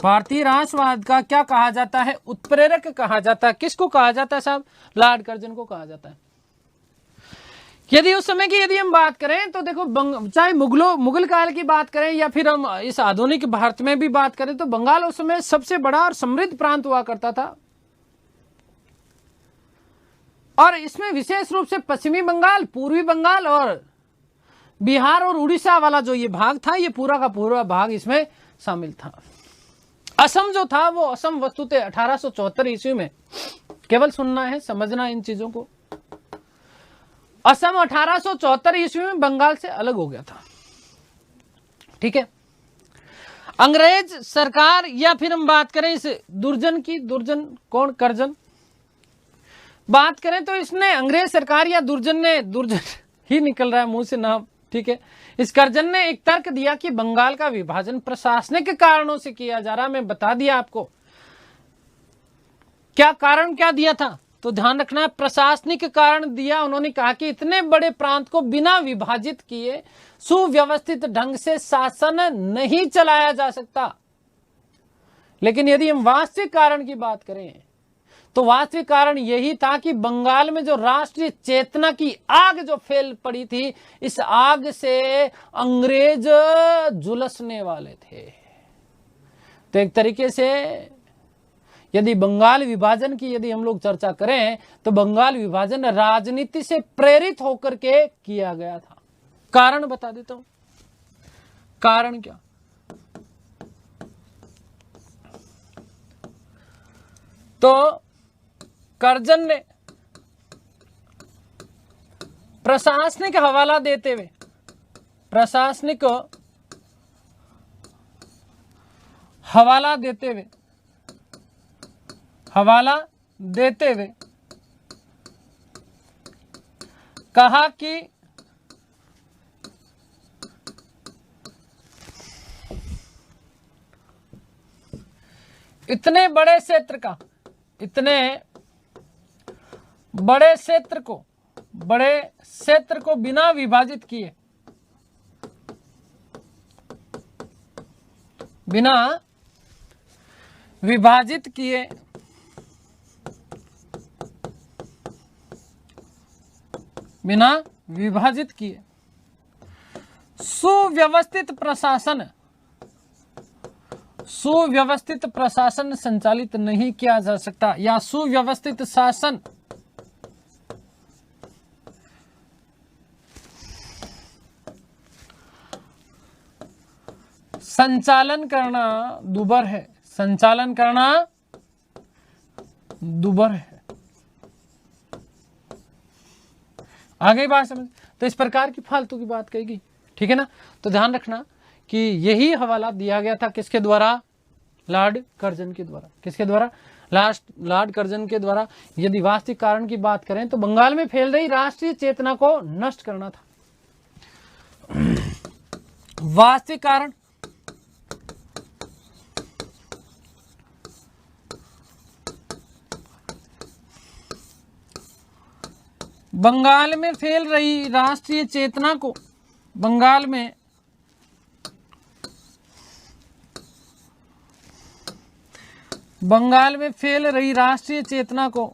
भारतीय राष्ट्रवाद का क्या कहा जाता है? उत्प्रेरक कहा जाता है। किसको कहा जाता है साहब? लॉर्ड कर्जन को कहा जाता है। यदि उस समय की यदि हम बात करें तो देखो, चाहे मुगल काल की बात करें या फिर हम इस आधुनिक भारत में भी बात करें, तो बंगाल उस समय सबसे बड़ा और समृद्ध प्रांत हुआ करता था। और इसमें विशेष रूप से पश्चिमी बंगाल, पूर्वी बंगाल और बिहार और उड़ीसा वाला जो ये भाग था, ये पूरा का पूरा भाग इसमें शामिल था। असम जो था वो असम वस्तुतः 1874 ईस्वी में, केवल सुनना है, समझना इन चीजों को, असम 1874 ईस्वी में बंगाल से अलग हो गया था, ठीक है। अंग्रेज सरकार या फिर हम बात करें इस दुर्जन की, दुर्जन कौन? कर्जन। बात करें तो इसने अंग्रेज सरकार या दुर्जन ने, दुर्जन ही निकल रहा है मुंह से नाम, ठीक है। इस कर्जन ने एक तर्क दिया कि बंगाल का विभाजन प्रशासनिक कारणों से किया जा रहा। मैं बता दिया आपको क्या कारण क्या दिया था, तो ध्यान रखना है, प्रशासनिक कारण दिया। उन्होंने कहा कि इतने बड़े प्रांत को बिना विभाजित किए सुव्यवस्थित ढंग से शासन नहीं चलाया जा सकता। लेकिन यदि हम वास्तविक कारण की बात करें तो वास्तविक कारण यही था कि बंगाल में जो राष्ट्रीय चेतना की आग जो फैल पड़ी थी, इस आग से अंग्रेज झुलसने वाले थे। तो एक तरीके से यदि बंगाल विभाजन की यदि हम लोग चर्चा करें तो बंगाल विभाजन राजनीति से प्रेरित होकर के किया गया था। कारण बता देता हूं, कारण क्या? तो कर्जन ने प्रशासनिक हवाला देते हुए, प्रशासनिक हवाला देते हुए कहा कि इतने बड़े क्षेत्र को बिना विभाजित किए, सुव्यवस्थित प्रशासन संचालित नहीं किया जा सकता, या सुव्यवस्थित शासन संचालन करना दुर्भर है। आगे बात समझ। तो इस प्रकार की फालतू की बात कहेगी, ठीक है ना। तो ध्यान रखना कि यही हवाला दिया गया था किसके द्वारा? लॉर्ड कर्जन के द्वारा। किसके द्वारा? लॉर्ड कर्जन के द्वारा। यदि वास्तविक कारण की बात करें तो बंगाल में फैल रही राष्ट्रीय चेतना को नष्ट करना था। वास्तविक कारण बंगाल में फैल रही राष्ट्रीय चेतना को, बंगाल में फैल रही राष्ट्रीय चेतना को,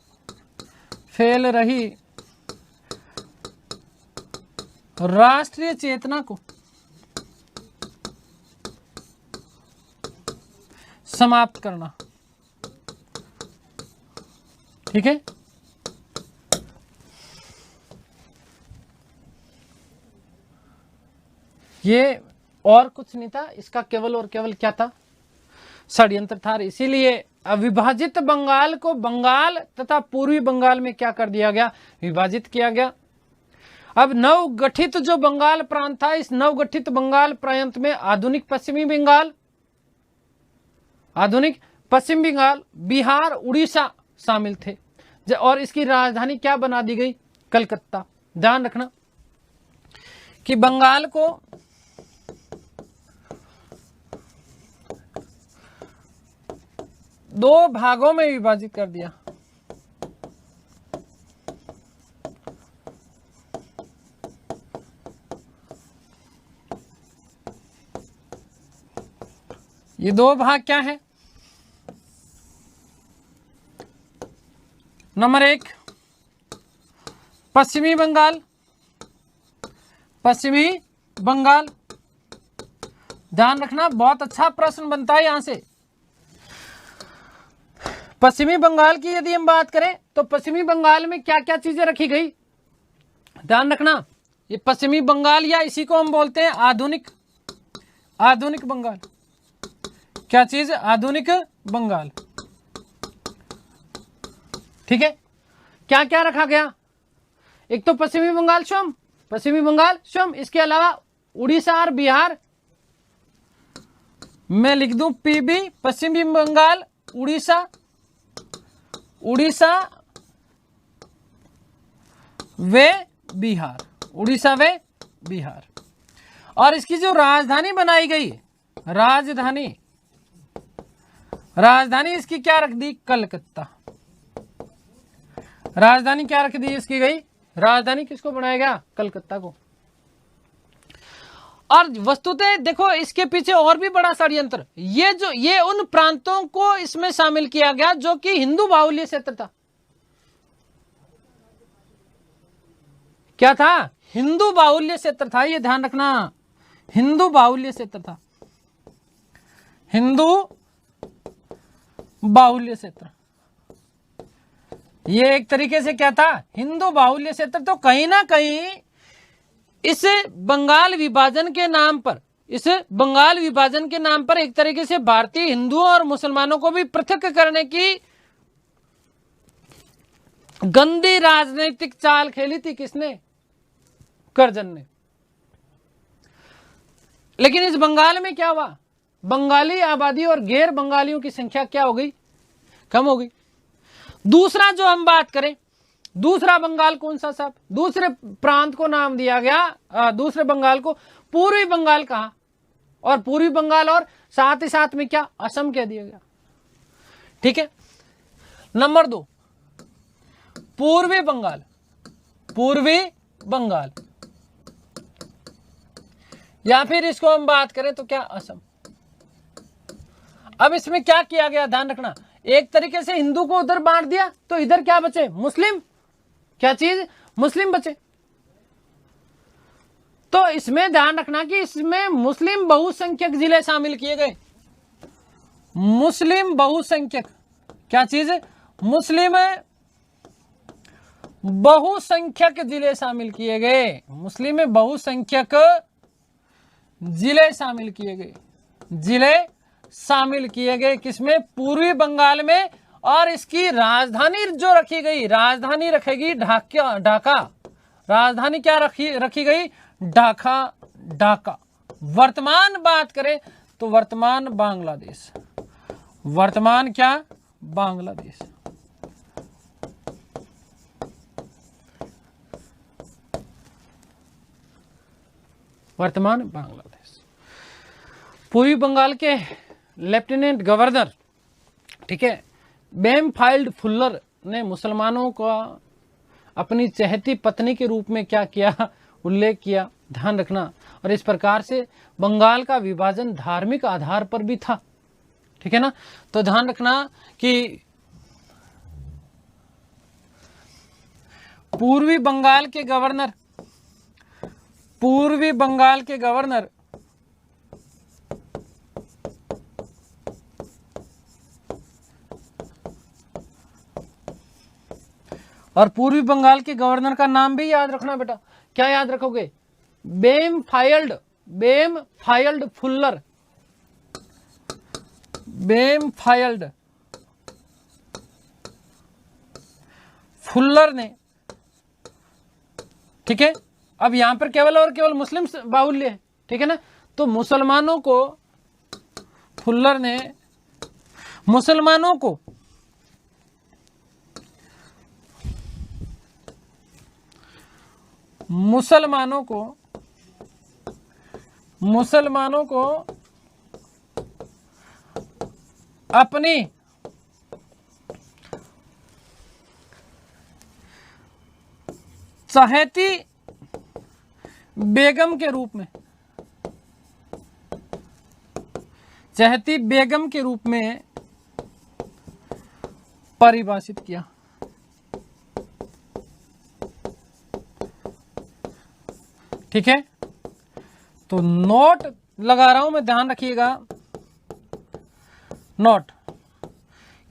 समाप्त करना। ठीक है। ये और कुछ नहीं था, इसका केवल और केवल क्या था? षड्यंत्र था। इसीलिए अविभाजित बंगाल को बंगाल तथा पूर्वी बंगाल में क्या कर दिया गया? विभाजित किया गया। अब नवगठित जो बंगाल प्रांत था, इस नवगठित बंगाल प्रांत में आधुनिक पश्चिम बंगाल, बिहार, उड़ीसा शामिल थे। और इसकी राजधानी क्या बना दी गई? कलकत्ता। ध्यान रखना कि बंगाल को दो भागों में विभाजित कर दिया। ये दो भाग क्या है? नंबर 1 पश्चिमी बंगाल। ध्यान रखना, बहुत अच्छा प्रश्न बनता है यहां से। पश्चिमी बंगाल की यदि हम बात करें तो पश्चिमी बंगाल में क्या क्या चीजें रखी गई? ध्यान रखना, ये पश्चिमी बंगाल या इसी को हम बोलते हैं आधुनिक बंगाल। क्या चीज? आधुनिक बंगाल। ठीक है। क्या क्या रखा गया? एक तो पश्चिमी बंगाल स्वयं, इसके अलावा उड़ीसा और बिहार, मैं लिख दूं पीबी, पश्चिमी बंगाल, उड़ीसा वे बिहार। और इसकी जो राजधानी बनाई गई, राजधानी इसकी क्या रख दी? कलकत्ता। राजधानी क्या रख दी इसकी गई? राजधानी किसको बनाएगा? कलकत्ता को। और वस्तुतः देखो, इसके पीछे और भी बड़ा षड्यंत्र, ये उन प्रांतों को इसमें शामिल किया गया जो कि हिंदू बाहुल्य क्षेत्र था। क्या था? हिंदू बाहुल्य क्षेत्र था। ये ध्यान रखना, हिंदू बाहुल्य क्षेत्र था। हिंदू बाहुल्य क्षेत्र, ये एक तरीके से क्या था? हिंदू बाहुल्य क्षेत्र। तो कहीं ना कहीं इस बंगाल विभाजन के नाम पर एक तरीके से भारतीय हिंदुओं और मुसलमानों को भी पृथक करने की गंदी राजनीतिक चाल खेली थी। किसने? कर्जन ने। लेकिन इस बंगाल में क्या हुआ? बंगाली आबादी और गैर बंगालियों की संख्या क्या हो गई, कम हो गई। दूसरा जो हम बात करें, दूसरा बंगाल कौन सा साहब, दूसरे प्रांत को नाम दिया गया, दूसरे बंगाल को पूर्वी बंगाल कहा, और पूर्वी बंगाल और साथ ही साथ में क्या, असम कह दिया गया। ठीक है। नंबर 2 पूर्वी बंगाल, पूर्वी बंगाल, या फिर इसको हम बात करें तो क्या, असम। अब इसमें क्या किया गया, ध्यान रखना, एक तरीके से हिंदू को उधर बांट दिया तो इधर क्या बचे, मुस्लिम, क्या चीज, मुस्लिम बचे। तो इसमें ध्यान रखना कि इसमें मुस्लिम बहुसंख्यक जिले शामिल किए गए, मुस्लिम बहुसंख्यक, क्या चीज है, मुस्लिम बहुसंख्यक जिले शामिल किए गए, मुस्लिम में बहुसंख्यक जिले शामिल किए गए, जिले शामिल किए गए किसमें, पूर्वी बंगाल में। और इसकी राजधानी जो रखी गई, राजधानी रखेगी ढाका, ढाका, राजधानी क्या रखी गई, ढाका, ढाका। वर्तमान बात करें तो वर्तमान बांग्लादेश, वर्तमान क्या, बांग्लादेश। वर्तमान बांग्लादेश। पूर्वी बंगाल के लेफ्टिनेंट गवर्नर, ठीक है, बेमफाइल्ड फुल्लर ने मुसलमानों को अपनी चहेती पत्नी के रूप में क्या किया, उल्लेख किया, ध्यान रखना। और इस प्रकार से बंगाल का विभाजन धार्मिक आधार पर भी था, ठीक है ना। तो ध्यान रखना कि पूर्वी बंगाल के गवर्नर, पूर्वी बंगाल के गवर्नर और पूर्वी बंगाल के गवर्नर का नाम भी याद रखना बेटा, क्या याद रखोगे, बेमफाइल्ड, बेमफाइल्ड फुल्लर, बेमफाइल्ड फुल्लर ने, ठीक है। अब यहां पर केवल और केवल मुस्लिम बाहुल्य है, ठीक है ना। तो मुसलमानों को, फुल्लर ने मुसलमानों को अपनी चहेती बेगम के रूप में, चहेती बेगम के रूप में परिभाषित किया, ठीक है। तो नोट लगा रहा हूं मैं, ध्यान रखिएगा, नोट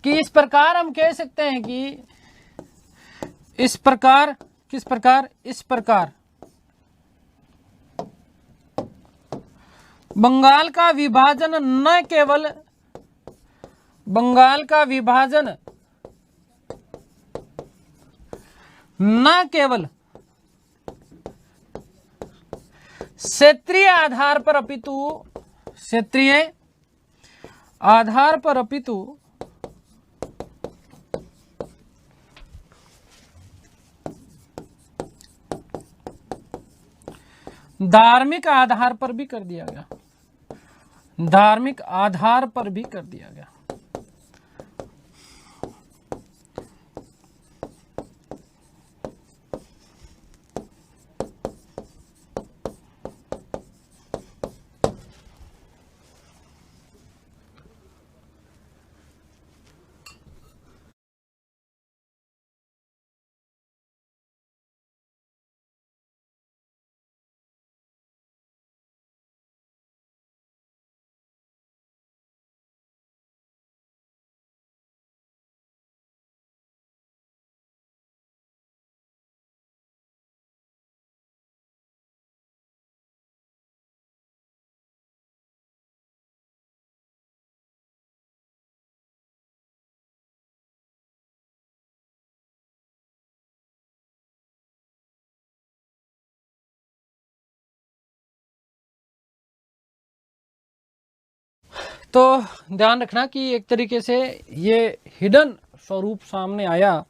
कि इस प्रकार हम कह सकते हैं कि इस प्रकार, किस प्रकार, इस प्रकार बंगाल का विभाजन न केवल, बंगाल का विभाजन न केवल क्षेत्रीय आधार पर अपितु, क्षेत्रीय आधार पर अपितु धार्मिक आधार पर भी कर दिया गया, धार्मिक आधार पर भी कर दिया गया। तो ध्यान रखना कि एक तरीके से ये हिडन स्वरूप सामने आया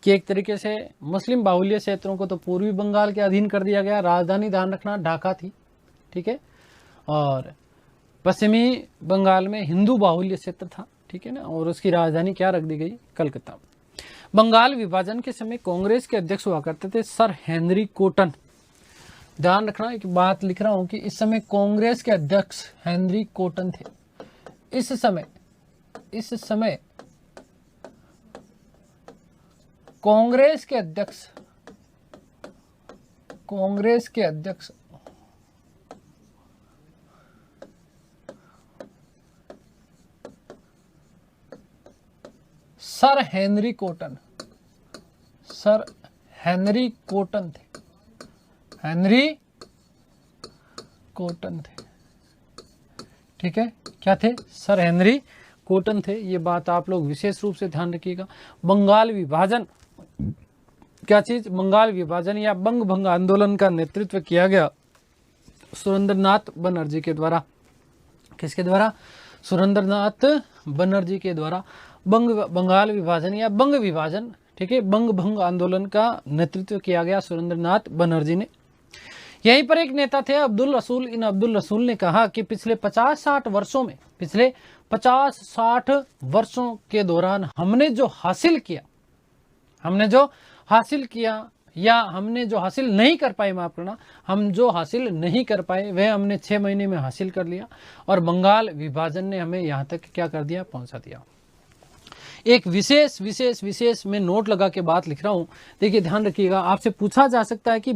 कि एक तरीके से मुस्लिम बाहुल्य क्षेत्रों को तो पूर्वी बंगाल के अधीन कर दिया गया, राजधानी ध्यान रखना ढाका थी, ठीक है, और पश्चिमी बंगाल में हिंदू बाहुल्य क्षेत्र था, ठीक है ना, और उसकी राजधानी क्या रख दी गई, कलकत्ता। बंगाल विभाजन के समय कांग्रेस के अध्यक्ष हुआ करते थे सर हेनरी कॉटन। ध्यान रखना एक बात लिख रहा हूं कि इस समय कांग्रेस के अध्यक्ष हेनरी कॉटन थे। इस समय कांग्रेस के अध्यक्ष सर हेनरी कॉटन थे, ठीक है, क्या थे, सर हेनरी कॉटन थे। ये बात आप लोग विशेष रूप से ध्यान रखिएगा। बंगाल विभाजन क्या चीज, बंगाल विभाजन या बंग भंग आंदोलन का नेतृत्व किया गया सुरेंद्रनाथ बनर्जी के द्वारा। किसके द्वारा, सुरेंद्रनाथ बनर्जी के द्वारा बंगाल विभाजन या बंग विभाजन, ठीक है, बंग भंग आंदोलन का नेतृत्व किया गया सुरेंद्रनाथ बनर्जी ने। यहीं पर एक नेता थे अब्दुल रसूल। इन अब्दुल रसूल ने कहा कि पिछले 50-60 वर्षों के दौरान हमने जो हासिल किया या हमने जो हासिल नहीं कर पाए, माफ करना, हम जो हासिल नहीं कर पाए वह हमने 6 महीने में हासिल कर लिया, और बंगाल विभाजन ने हमें यहाँ तक क्या कर दिया, पहुंचा दिया। एक विशेष में नोट लगा के बात लिख रहा हूं, देखिए ध्यान रखिएगा। आपसे पूछा जा सकता है कि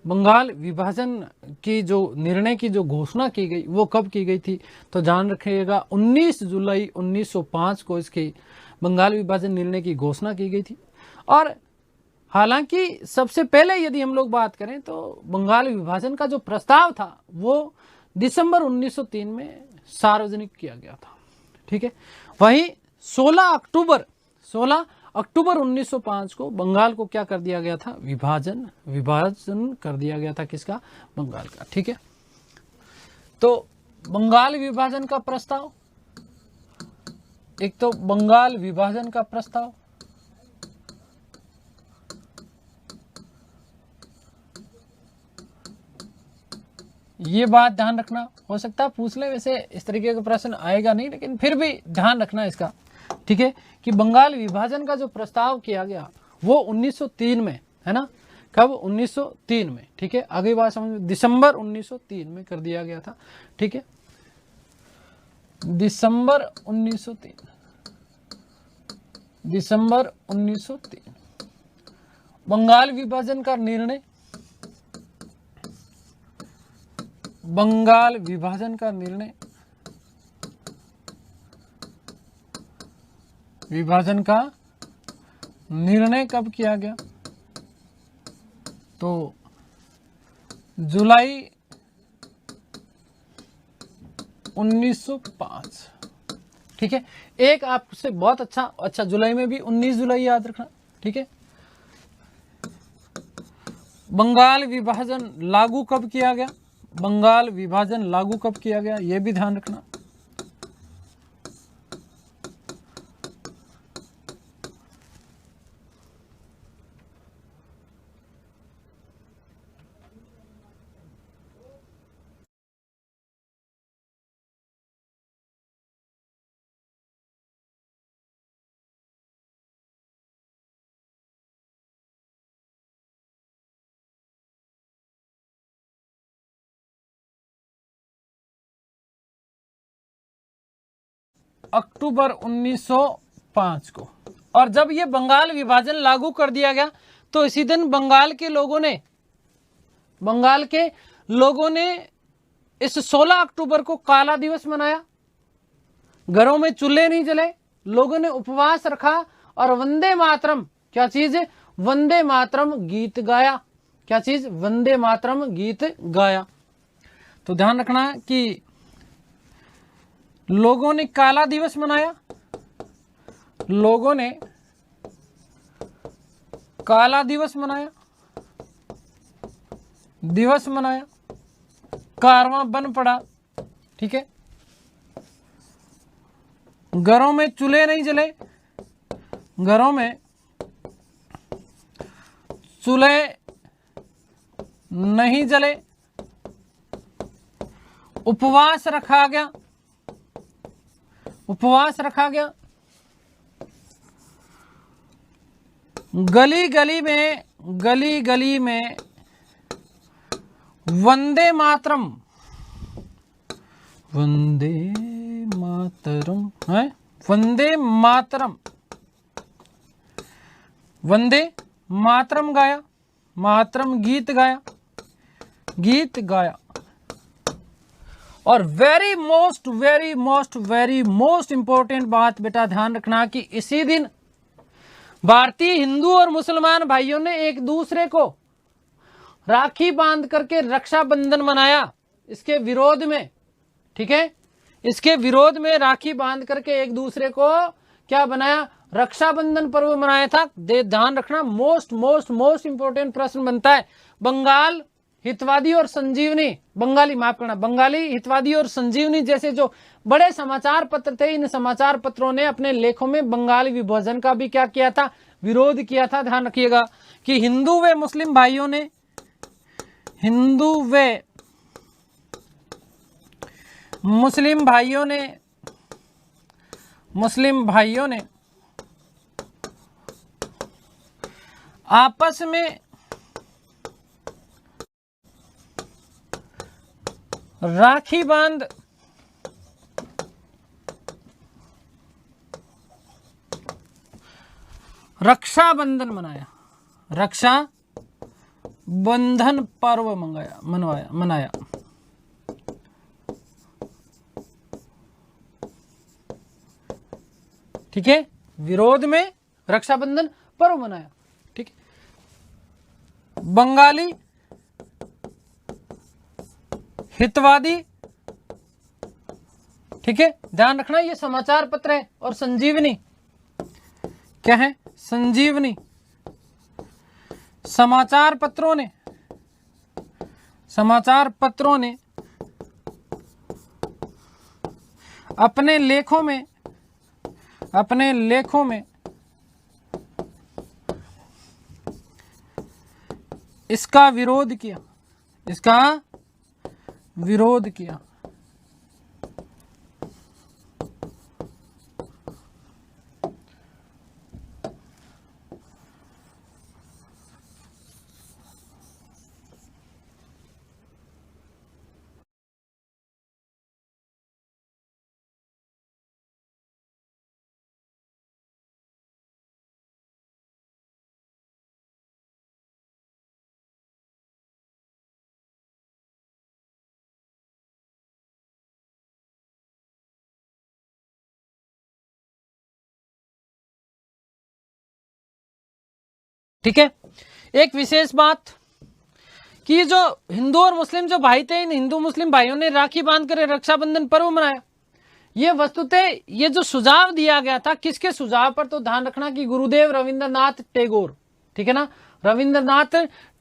बंगाल विभाजन की जो निर्णय की जो घोषणा की गई वो कब की गई थी, तो ध्यान रखिएगा 19 जुलाई 1905 को इसकी बंगाल विभाजन निर्णय की घोषणा की गई थी। और हालांकि सबसे पहले यदि हम लोग बात करें तो बंगाल विभाजन का जो प्रस्ताव था वो दिसंबर 1903 में सार्वजनिक किया गया था, ठीक है। वहीं 16 अक्टूबर 1905 को बंगाल को क्या कर दिया गया था, विभाजन कर दिया गया था, किसका, बंगाल का, ठीक है। तो बंगाल विभाजन का प्रस्ताव, एक तो बंगाल विभाजन का प्रस्ताव, ये बात ध्यान रखना। हो सकता है पूछ ले, वैसे इस तरीके का प्रश्न आएगा नहीं, लेकिन फिर भी ध्यान रखना इसका, ठीक है, कि बंगाल विभाजन का जो प्रस्ताव किया गया वो 1903 में, है ना, कब, 1903 में, ठीक है। आगे बात समझ, दिसंबर 1903 में कर दिया गया था, ठीक है, दिसंबर 1903। बंगाल विभाजन का निर्णय, विभाजन का निर्णय कब किया गया, तो जुलाई 1905, ठीक है। एक आपसे बहुत अच्छा जुलाई में भी 19 जुलाई याद रखना, ठीक है। बंगाल विभाजन लागू कब किया गया, ये भी ध्यान रखना। अक्टूबर 1905 को। और जब ये बंगाल विभाजन लागू कर दिया गया तो इसी दिन बंगाल के लोगों ने इस 16 अक्टूबर को काला दिवस मनाया। घरों में चूल्हे नहीं जले, लोगों ने उपवास रखा और वंदे मातरम, क्या चीज है, वंदे मातरम गीत गाया। क्या चीज, वंदे मातरम गीत गाया। तो ध्यान रखना कि लोगों ने काला दिवस मनाया, काला दिवस मनाया, कारवां बन पड़ा, ठीक है। घरों में चूल्हे नहीं जले, घरों में चूल्हे नहीं जले, उपवास रखा गया, उपवास रखा गया। गली गली में वंदे मातरम, वंदे मातरम है, वंदे मातरम, वंदे मातरम गाया, मातरम गीत गाया, गीत गाया। और वेरी मोस्ट इंपॉर्टेंट बात बेटा ध्यान रखना कि इसी दिन भारतीय हिंदू और मुसलमान भाइयों ने एक दूसरे को राखी बांध करके रक्षाबंधन मनाया, इसके विरोध में, ठीक है, इसके विरोध में राखी बांध करके एक दूसरे को क्या बनाया, रक्षाबंधन पर्व मनाया था। ध्यान रखना, मोस्ट इंपॉर्टेंट प्रश्न बनता है। बंगाल हितवादी और संजीवनी, बंगाली माफ करना, बंगाली हितवादी और संजीवनी जैसे जो बड़े समाचार पत्र थे, इन समाचार पत्रों ने अपने लेखों में बंगाल विभाजन का भी क्या किया था, विरोध किया था। ध्यान रखिएगा कि हिंदू व मुस्लिम भाइयों ने, हिंदू व मुस्लिम भाइयों ने, मुस्लिम भाइयों ने आपस में राखी बांध रक्षाबंधन मनाया, रक्षा बंधन पर्व मनाया। ठीक है, विरोध में रक्षाबंधन पर्व मनाया। ठीक है, बंगाली हितवादी, ठीक है, ध्यान रखना ये समाचार पत्र है। और संजीवनी क्या है, संजीवनी समाचार पत्रों ने अपने लेखों में इसका विरोध किया, इसका विरोध किया। ठीक है, एक विशेष बात कि जो हिंदू और मुस्लिम जो भाई थे, इन हिंदू मुस्लिम भाइयों ने राखी बांध कर रक्षाबंधन पर्व मनाया। ये वस्तुतः ये जो सुझाव दिया गया था, किसके सुझाव पर, तो ध्यान रखना कि गुरुदेव रविंद्रनाथ टैगोर, ठीक है ना, रविंद्रनाथ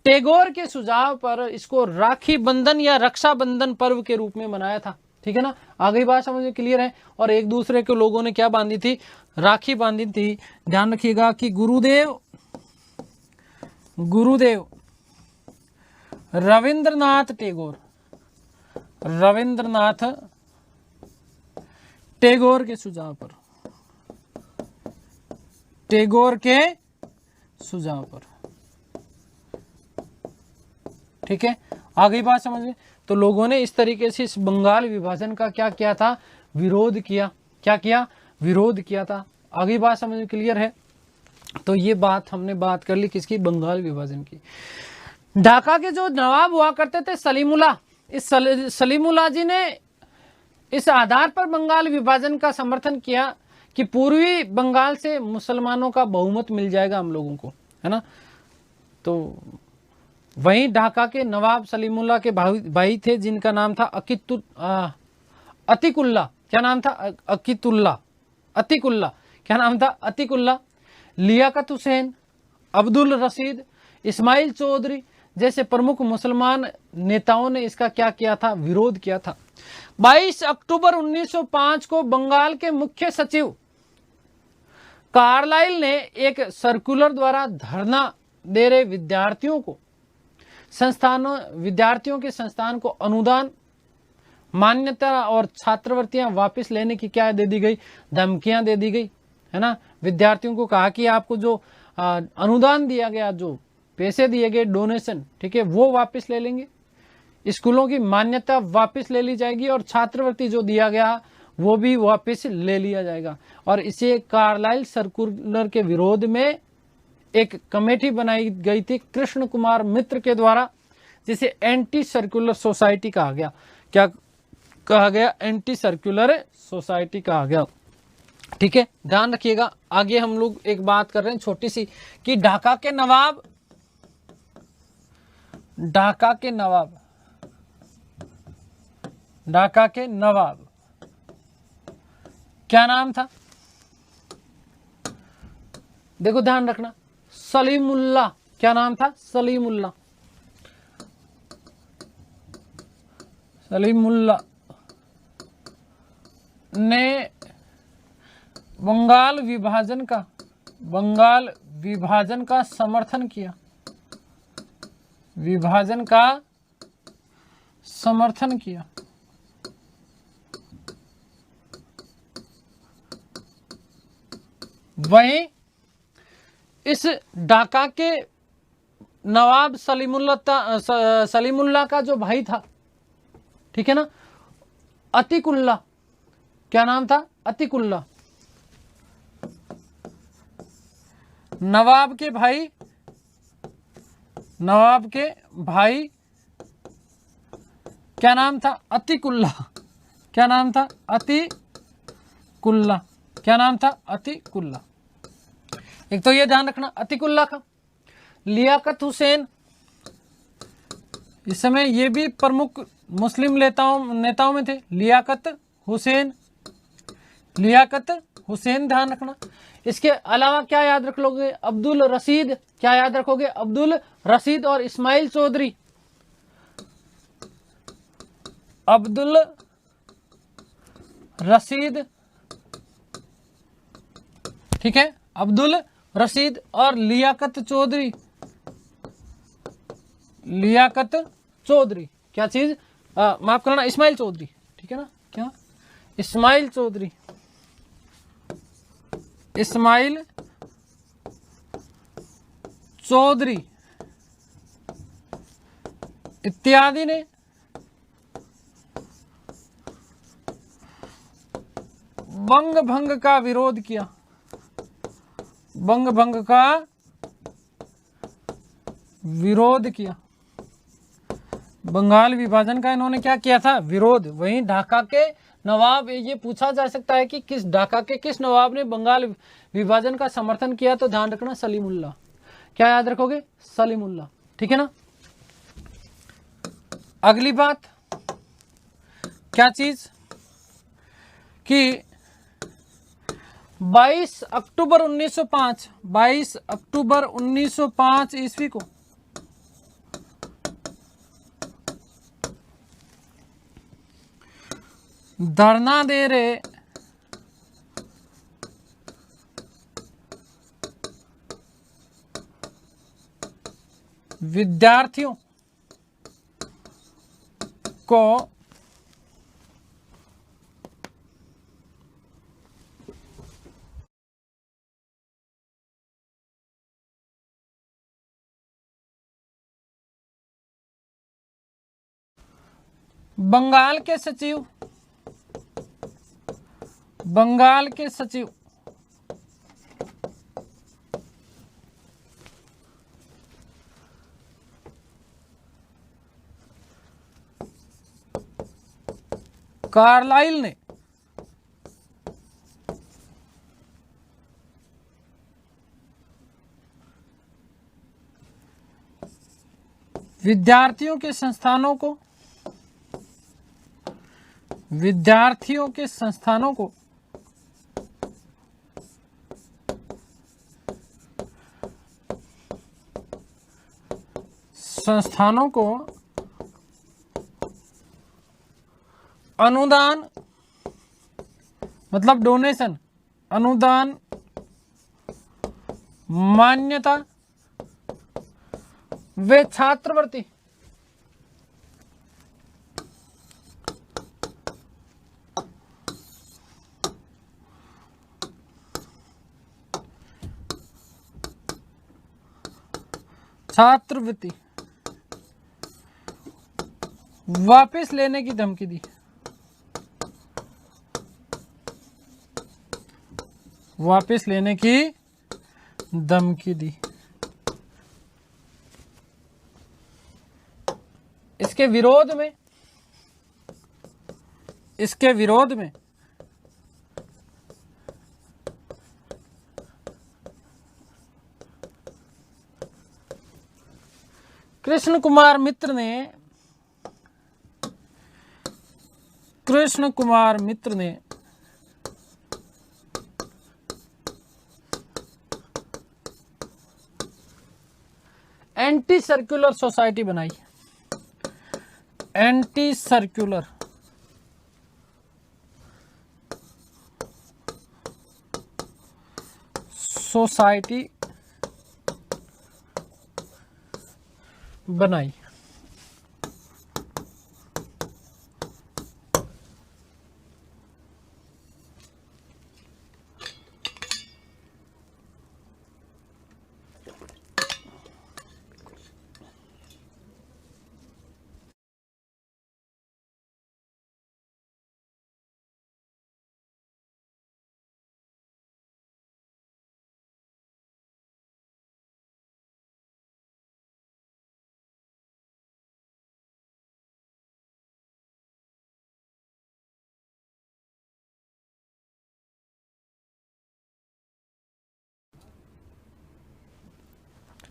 टैगोर के सुझाव पर इसको राखी बंधन या रक्षाबंधन पर्व के रूप में मनाया था। ठीक है ना, आगे बात समझ में क्लियर है। और एक दूसरे के लोगों ने क्या बांधी थी, राखी बांधी थी। ध्यान रखिएगा कि गुरुदेव रविंद्रनाथ टैगोर के सुझाव पर, टैगोर के सुझाव पर, ठीक है, आगे बात समझ में। तो लोगों ने इस तरीके से इस बंगाल विभाजन का क्या किया था, विरोध किया। क्या किया, विरोध किया था। आगे बात समझ में क्लियर है। तो ये बात हमने बात कर ली किसकी, बंगाल विभाजन की। ढाका के जो नवाब हुआ करते थे सलीमुल्लाह, इस सलीमुल्लाह जी ने इस आधार पर बंगाल विभाजन का समर्थन किया कि पूर्वी बंगाल से मुसलमानों का बहुमत मिल जाएगा हम लोगों को, है ना। तो वहीं ढाका के नवाब सलीमुल्लाह के भाई थे जिनका नाम था अतिकुल्ला। क्या नाम था, अतिकुल्ला। क्या नाम था, अतिकुल्ला। लियाकत हुसैन, अब्दुल रशीद, इस्माइल चौधरी जैसे प्रमुख मुसलमान नेताओं ने इसका क्या किया था, विरोध किया था। 22 अक्टूबर 1905 को बंगाल के मुख्य सचिव कार्लाइल ने एक सर्कुलर द्वारा धरना दे रहे विद्यार्थियों के संस्थान को अनुदान, मान्यता और छात्रवृत्तियां वापस लेने की क्या दे दी गई, धमकियां दे दी गई, है ना। विद्यार्थियों को कहा कि आपको जो अनुदान दिया गया, जो पैसे दिए गए डोनेशन, ठीक है, वो वापस ले लेंगे, स्कूलों की मान्यता वापस ले ली जाएगी और छात्रवृत्ति जो दिया गया वो भी वापस ले लिया जाएगा। और इसे कार्लाइल सर्कुलर के विरोध में एक कमेटी बनाई गई थी कृष्ण कुमार मित्र के द्वारा, जिसे एंटी सर्कुलर सोसाइटी कहा गया। क्या कहा गया? एंटी सर्कुलर सोसाइटी कहा गया। ठीक है, ध्यान रखिएगा। आगे हम लोग एक बात कर रहे हैं छोटी सी कि ढाका के नवाब क्या नाम था? देखो ध्यान रखना, सलीमुल्लाह। क्या नाम था? सलीमुल्लाह ने बंगाल विभाजन का समर्थन किया। वहीं इस ढाका के नवाब सलीमुल्लाह का जो भाई था, ठीक है ना, अतीकुल्लाह। क्या नाम था? अतीकुल्लाह। नवाब के भाई क्या नाम था? अतीकुल्लाह। क्या नाम था? अतीकुल्लाह। क्या नाम था? अतीकुल्लाह। एक तो ये ध्यान रखना अतीकुल्लाह का। लियाकत हुसैन, इस समय ये भी प्रमुख मुस्लिम नेताओं में थे। लियाकत हुसैन ध्यान रखना। इसके अलावा क्या याद रख लोगे? अब्दुल रशीद। क्या याद रखोगे? अब्दुल रशीद और इस्माइल चौधरी। अब्दुल रशीद, ठीक है, अब्दुल रशीद और लियाकत चौधरी। क्या चीज? माफ करना, इस्माइल चौधरी, ठीक है ना। क्या? इस्माइल चौधरी इत्यादि ने बंग भंग का विरोध किया। बंगाल विभाजन का इन्होंने क्या किया था? विरोध। वहीं ढाका के नवाब, ये पूछा जा सकता है कि ढाका के किस नवाब ने बंगाल विभाजन का समर्थन किया? तो ध्यान रखना सलीमुल्लाह। क्या याद रखोगे? सलीमुल्लाह, ठीक है ना। अगली बात क्या चीज कि 22 अक्टूबर 1905 ईस्वी को धरना दे रहे विद्यार्थियों को बंगाल के सचिव कार्लाइल ने विद्यार्थियों के संस्थानों को अनुदान मतलब डोनेशन, अनुदान, मान्यता वे छात्रवृत्ति। छात्रवृत्ति वापस लेने की धमकी दी, वापस लेने की धमकी दी। इसके विरोध में, इसके विरोध में कृष्ण कुमार मित्र ने, कृष्ण कुमार मित्र ने एंटी सर्कुलर सोसाइटी बनाई, एंटी सर्कुलर सोसाइटी बनाई।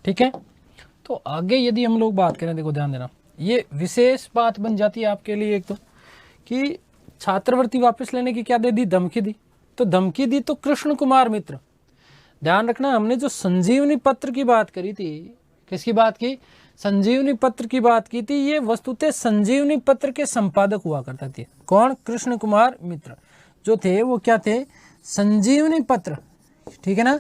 ठीक है, तो आगे यदि हम लोग बात करें, देखो ध्यान देना, ये विशेष बात बन जाती है आपके लिए एक तो कि छात्रवृत्ति वापस लेने की क्या दे दी, धमकी दी। तो धमकी दी तो कृष्ण कुमार मित्र, ध्यान रखना हमने जो संजीवनी पत्र की बात करी थी, किसकी बात की, संजीवनी पत्र की बात की थी, ये वस्तुतः संजीवनी पत्र के संपादक हुआ करता थे। कौन, कृष्ण कुमार मित्र जो थे वो क्या थे, संजीवनी पत्र, ठीक है ना,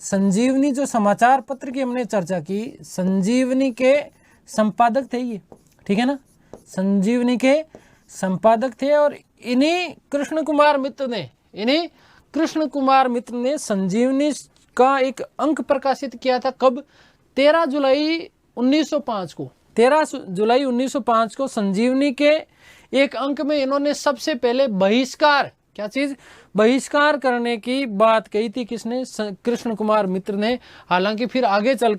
संजीवनी जो समाचार पत्र की हमने चर्चा की, संजीवनी के संपादक थे ये, ठीक है ना, संजीवनी के संपादक थे। और इन्हीं कृष्ण कुमार मित्र ने, इन्हीं कृष्ण कुमार मित्र ने संजीवनी का एक अंक प्रकाशित किया था। कब, 13 जुलाई 1905 को, 13 जुलाई 1905 को संजीवनी के एक अंक में इन्होंने सबसे पहले बहिष्कार, क्या चीज, बहिष्कार करने की बात कही थी। किसने, कृष्ण कुमार मित्र ने। हालांकि फिर आगे चल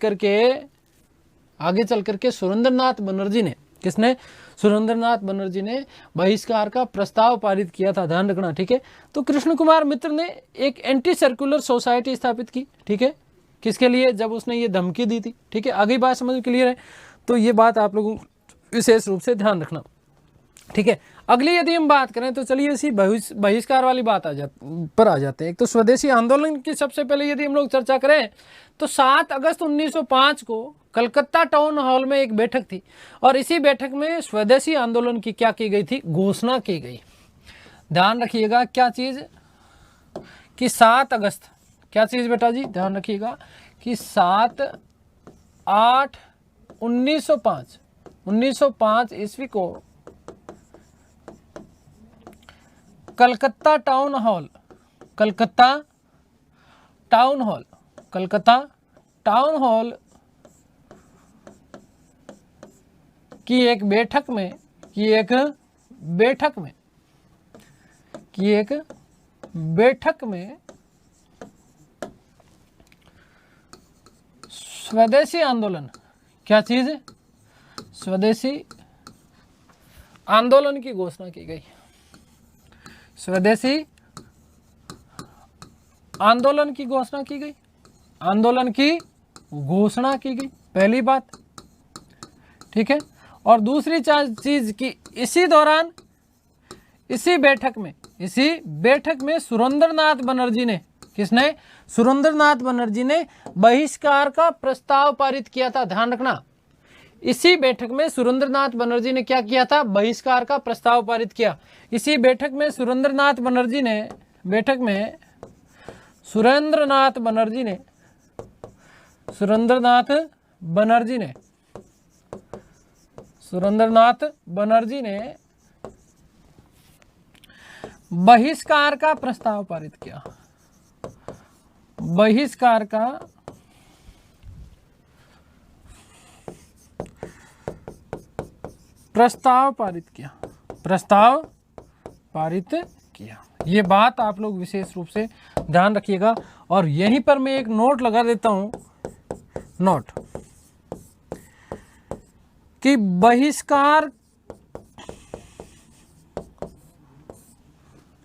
करके सुरेंद्रनाथ बनर्जी ने, किसने, सुरेंद्रनाथ बनर्जी ने बहिष्कार का प्रस्ताव पारित किया था, ध्यान रखना, ठीक है। तो कृष्ण कुमार मित्र ने एक एंटी सर्कुलर सोसाइटी स्थापित की, ठीक है, किसके लिए, जब उसने ये धमकी दी थी, ठीक है। आगे बात समझ क्लियर है, तो ये बात आप लोगों विशेष रूप से ध्यान रखना, ठीक है। अगली यदि हम बात करें तो चलिए इसी बहिष्कार वाली बात आ जाते हैं। एक तो स्वदेशी आंदोलन की सबसे पहले यदि हम लोग चर्चा करें तो 7 अगस्त 1905 को कलकत्ता टाउन हॉल में एक बैठक थी और इसी बैठक में स्वदेशी आंदोलन की क्या की गई थी, घोषणा की गई। ध्यान रखिएगा क्या चीज, कि 7 अगस्त, क्या चीज बेटा जी, ध्यान रखिएगा कि 7/8/1905 ईस्वी को Calcutta town hall, Calcutta town hall की एक बैठक में स्वदेशी आंदोलन, क्या चीज है, स्वदेशी आंदोलन की घोषणा की गई। स्वदेशी आंदोलन की घोषणा की गई, आंदोलन की घोषणा की गई, पहली बात, ठीक है। और दूसरी चीज की इसी दौरान, इसी बैठक में सुरेंद्रनाथ बनर्जी ने, किसने, सुरेंद्रनाथ बनर्जी ने बहिष्कार का प्रस्ताव पारित किया था, ध्यान रखना। इसी बैठक में सुरेंद्रनाथ बनर्जी ने क्या किया था, बहिष्कार का प्रस्ताव पारित किया। इसी बैठक में सुरेंद्रनाथ बनर्जी ने बहिष्कार का प्रस्ताव पारित किया। बहिष्कार का प्रस्ताव पारित किया। ये बात आप लोग विशेष रूप से ध्यान रखिएगा। और यहीं पर मैं एक नोट लगा देता हूं, नोट कि बहिष्कार,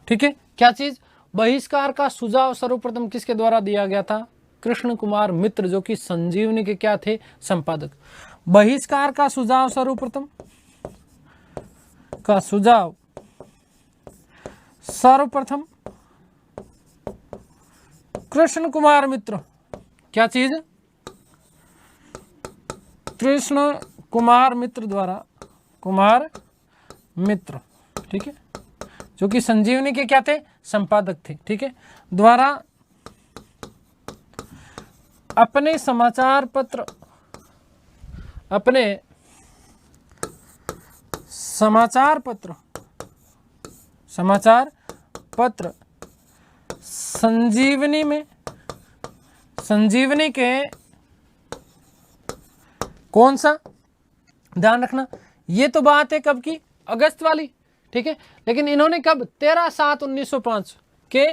ठीक है, क्या चीज, बहिष्कार का सुझाव सर्वप्रथम किसके द्वारा दिया गया था, कृष्ण कुमार मित्र, जो कि संजीवनी के क्या थे, संपादक। बहिष्कार का सुझाव सर्वप्रथम कृष्ण कुमार मित्र, क्या चीज, कृष्ण कुमार मित्र द्वारा, कुमार मित्र, ठीक है, जो कि संजीवनी के क्या थे, संपादक थे, ठीक है, द्वारा अपने समाचार पत्र संजीवनी के कौन सा, ध्यान रखना, ये तो बात है कब की, अगस्त वाली, ठीक है, लेकिन इन्होंने कब, 13/7/1905 के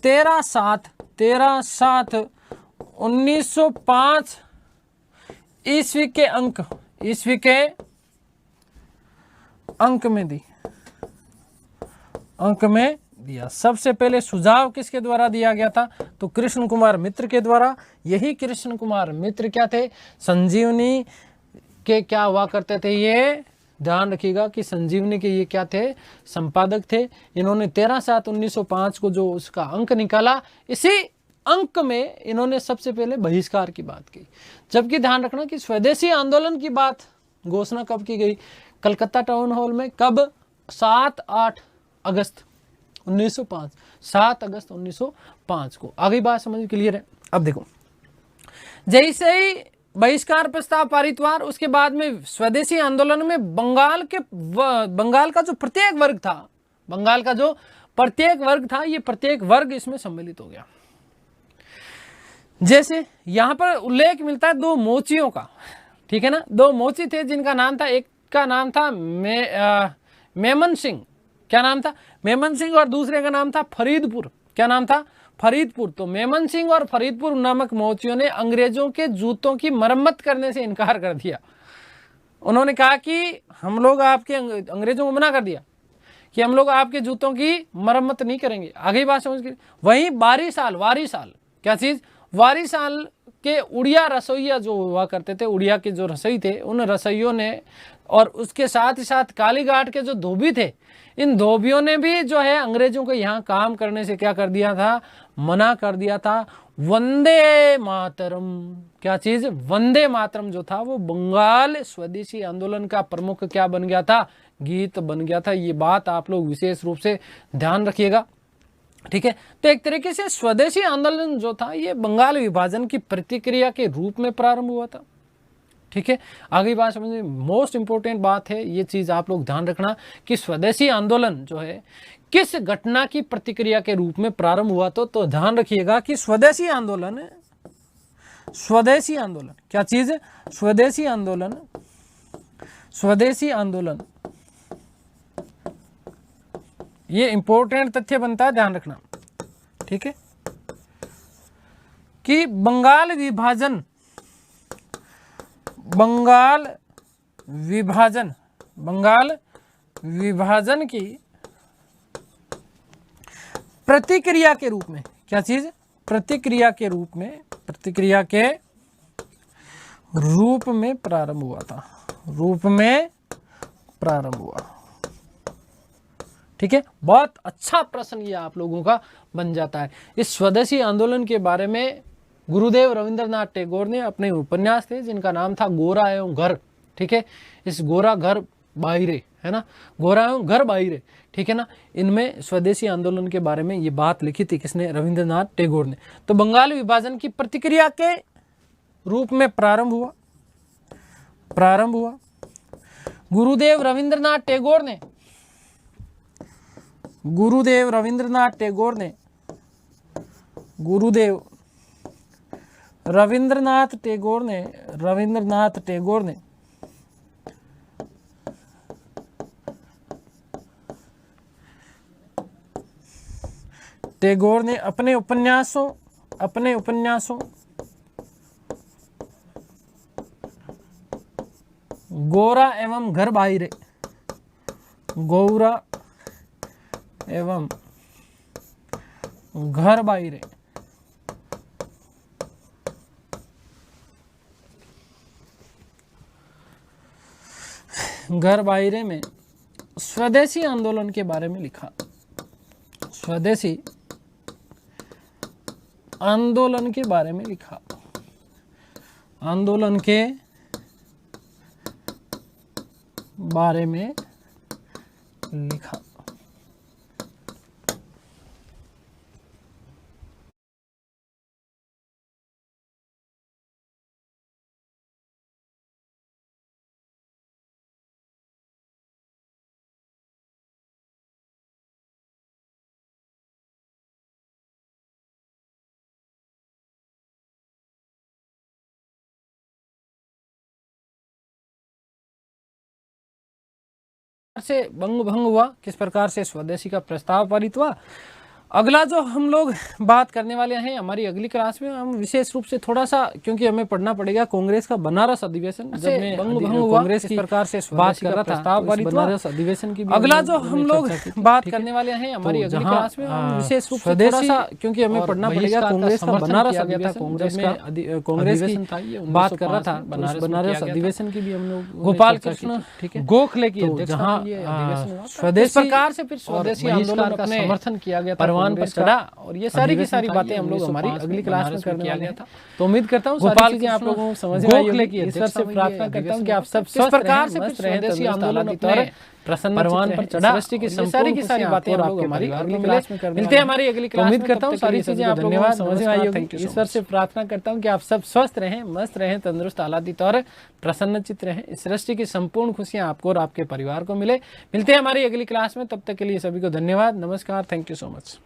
13/7/1905 ईस्वी के अंक में दिया। सबसे पहले सुझाव किसके द्वारा दिया गया था, तो कृष्ण कुमार मित्र के द्वारा। यही कृष्ण कुमार मित्र क्या थे, संजीवनी के क्या हुआ करते थे, ये ध्यान रखिएगा कि संजीवनी के ये क्या थे, संपादक थे। इन्होंने 13/7/1905 को जो उसका अंक निकाला, इसी अंक में इन्होंने सबसे पहले बहिष्कार की बात की। जबकि ध्यान रखना कि स्वदेशी आंदोलन की बात घोषणा कब की गई, कलकत्ता टाउन हॉल में, कब, 7-8 अगस्त 1905, 7 अगस्त 1905 को। आगे बात समझ क्लियर है। अब देखो, जैसे ही बहिष्कार प्रस्ताव पारित हुआ, उसके बाद में स्वदेशी आंदोलन में बंगाल का जो प्रत्येक वर्ग था, ये प्रत्येक वर्ग इसमें सम्मिलित हो गया। जैसे यहां पर उल्लेख मिलता है 2 मोचियों का, ठीक है ना, 2 मोची थे जिनका नाम था, एक का नाम था मेमन सिंह, क्या नाम था, मेमन सिंह, और दूसरे का नाम था फरीदपुर, क्या नाम था, फरीदपुर। तो मेमन सिंह और फरीदपुर नामक मोचियों ने अंग्रेजों के जूतों की मरम्मत करने से इनकार कर दिया। उन्होंने कहा कि हम लोग आपके, अंग्रेजों को मना कर दिया कि हम लोग आपके जूतों की मरम्मत नहीं करेंगे। आगे बात समझ के, वहीं वारी साल, क्या चीज, वारी साल के उड़िया रसोइया जो हुआ करते थे, उड़िया के जो रसोई थे, उन रसोइयों ने, और उसके साथ ही साथ कालीघाट के जो धोबी थे, इन धोबियों ने भी जो है अंग्रेजों को यहाँ काम करने से क्या कर दिया था, मना कर दिया था। वंदे मातरम, क्या चीज, वंदे मातरम जो था वो बंगाल स्वदेशी आंदोलन का प्रमुख क्या बन गया था, गीत बन गया था। ये बात आप लोग विशेष रूप से ध्यान रखिएगा, ठीक है। तो एक तरीके से स्वदेशी आंदोलन जो था ये बंगाल विभाजन की प्रतिक्रिया के रूप में प्रारंभ हुआ था, ठीक है। आगे बात समझिए, मोस्ट इंपोर्टेंट बात है, ये चीज आप लोग ध्यान रखना कि स्वदेशी आंदोलन जो है किस घटना की प्रतिक्रिया के रूप में प्रारंभ हुआ। तो ध्यान रखिएगा कि स्वदेशी आंदोलन क्या चीज है, स्वदेशी आंदोलन ये इंपॉर्टेंट तथ्य बनता है, ध्यान रखना, ठीक है, कि बंगाल विभाजन की प्रतिक्रिया के रूप में, क्या चीज, प्रतिक्रिया के रूप में प्रारंभ हुआ, ठीक है। बहुत अच्छा प्रश्न ये आप लोगों का बन जाता है। इस स्वदेशी आंदोलन के बारे में गुरुदेव रविंद्रनाथ टैगोर ने अपने उपन्यास थे जिनका नाम था गोरा एवं घर, ठीक है। इस गोरा घर बाहिरे है ना, गोरा घर बाहिरे, ठीक है ना, इनमें स्वदेशी आंदोलन के बारे में ये बात लिखी थी किसने, रविंद्रनाथ टैगोर ने। तो बंगाल विभाजन की प्रतिक्रिया के रूप में प्रारंभ हुआ। गुरुदेव रविंद्रनाथ टैगोर ने अपने उपन्यासों गोरा एवं घर बाहिरे घर बाहिरे में स्वदेशी आंदोलन के बारे में लिखा। स्वदेशी आंदोलन के बारे में लिखा। आंदोलन के बारे में लिखा। से भंग हुआ, किस प्रकार से स्वदेशी का प्रस्ताव पारित हुआ। अगला जो हम लोग बात करने वाले हैं हमारी अगली क्लास में, हम विशेष रूप से थोड़ा सा, क्योंकि हमें पढ़ना पड़ेगा कांग्रेस का बनारस अधिवेशन, जब मैं भंग हुआ कांग्रेस की प्रकार से बात कर रहा था, प्रस्ताव पारित हुआ, बनारस अधिवेशन की। अगला जो हम लोग बात करने वाले हैं हमारी अगली क्लास में, हम विशेष रूप से थोड़ा सा, क्योंकि हमें पढ़ना पड़ेगा कांग्रेस का बनारस अधिवेशन, कांग्रेस की बात कर रहा था, बनारस अधिवेशन की भी हम लोग, गोपाल कृष्ण गोखले की जहाँ स्वदेशी प्रकार से फिर स्वदेशी आंदोलन का समर्थन किया गया था, पर चढ़ा, और ये सारी की सारी बातें हम लोग हमारी अगली क्लास में करने वाले हैं। तो उम्मीद करता हूँ सारी चीजें आप लोगों को समझ में आई होगी। ईश्वर से प्रार्थना करता हूँ कि आप सब इस प्रकार से स्वदेशी आंदोलन अपने परवान पर चढ़ा, सृष्टि की सारी की सारी बातें हम लोग हमारी अगली क्लास में मिलते हैं हमारी अगली क्लास में। उम्मीद करता हूँ सारी चीजें आप लोगों को समझ में आई होगी। ईश्वर से प्रार्थना करता हूँ कि आप सब स्वस्थ रहें, मस्त रहें, तंदुरुस्त, आह्लादित और प्रसन्नचित्त रहें। इस सृष्टि की संपूर्ण खुशियां आपको और आपके परिवार को मिले। मिलते हैं हमारी अगली क्लास में, तब तक के लिए सभी को धन्यवाद, नमस्कार, थैंक यू सो मच।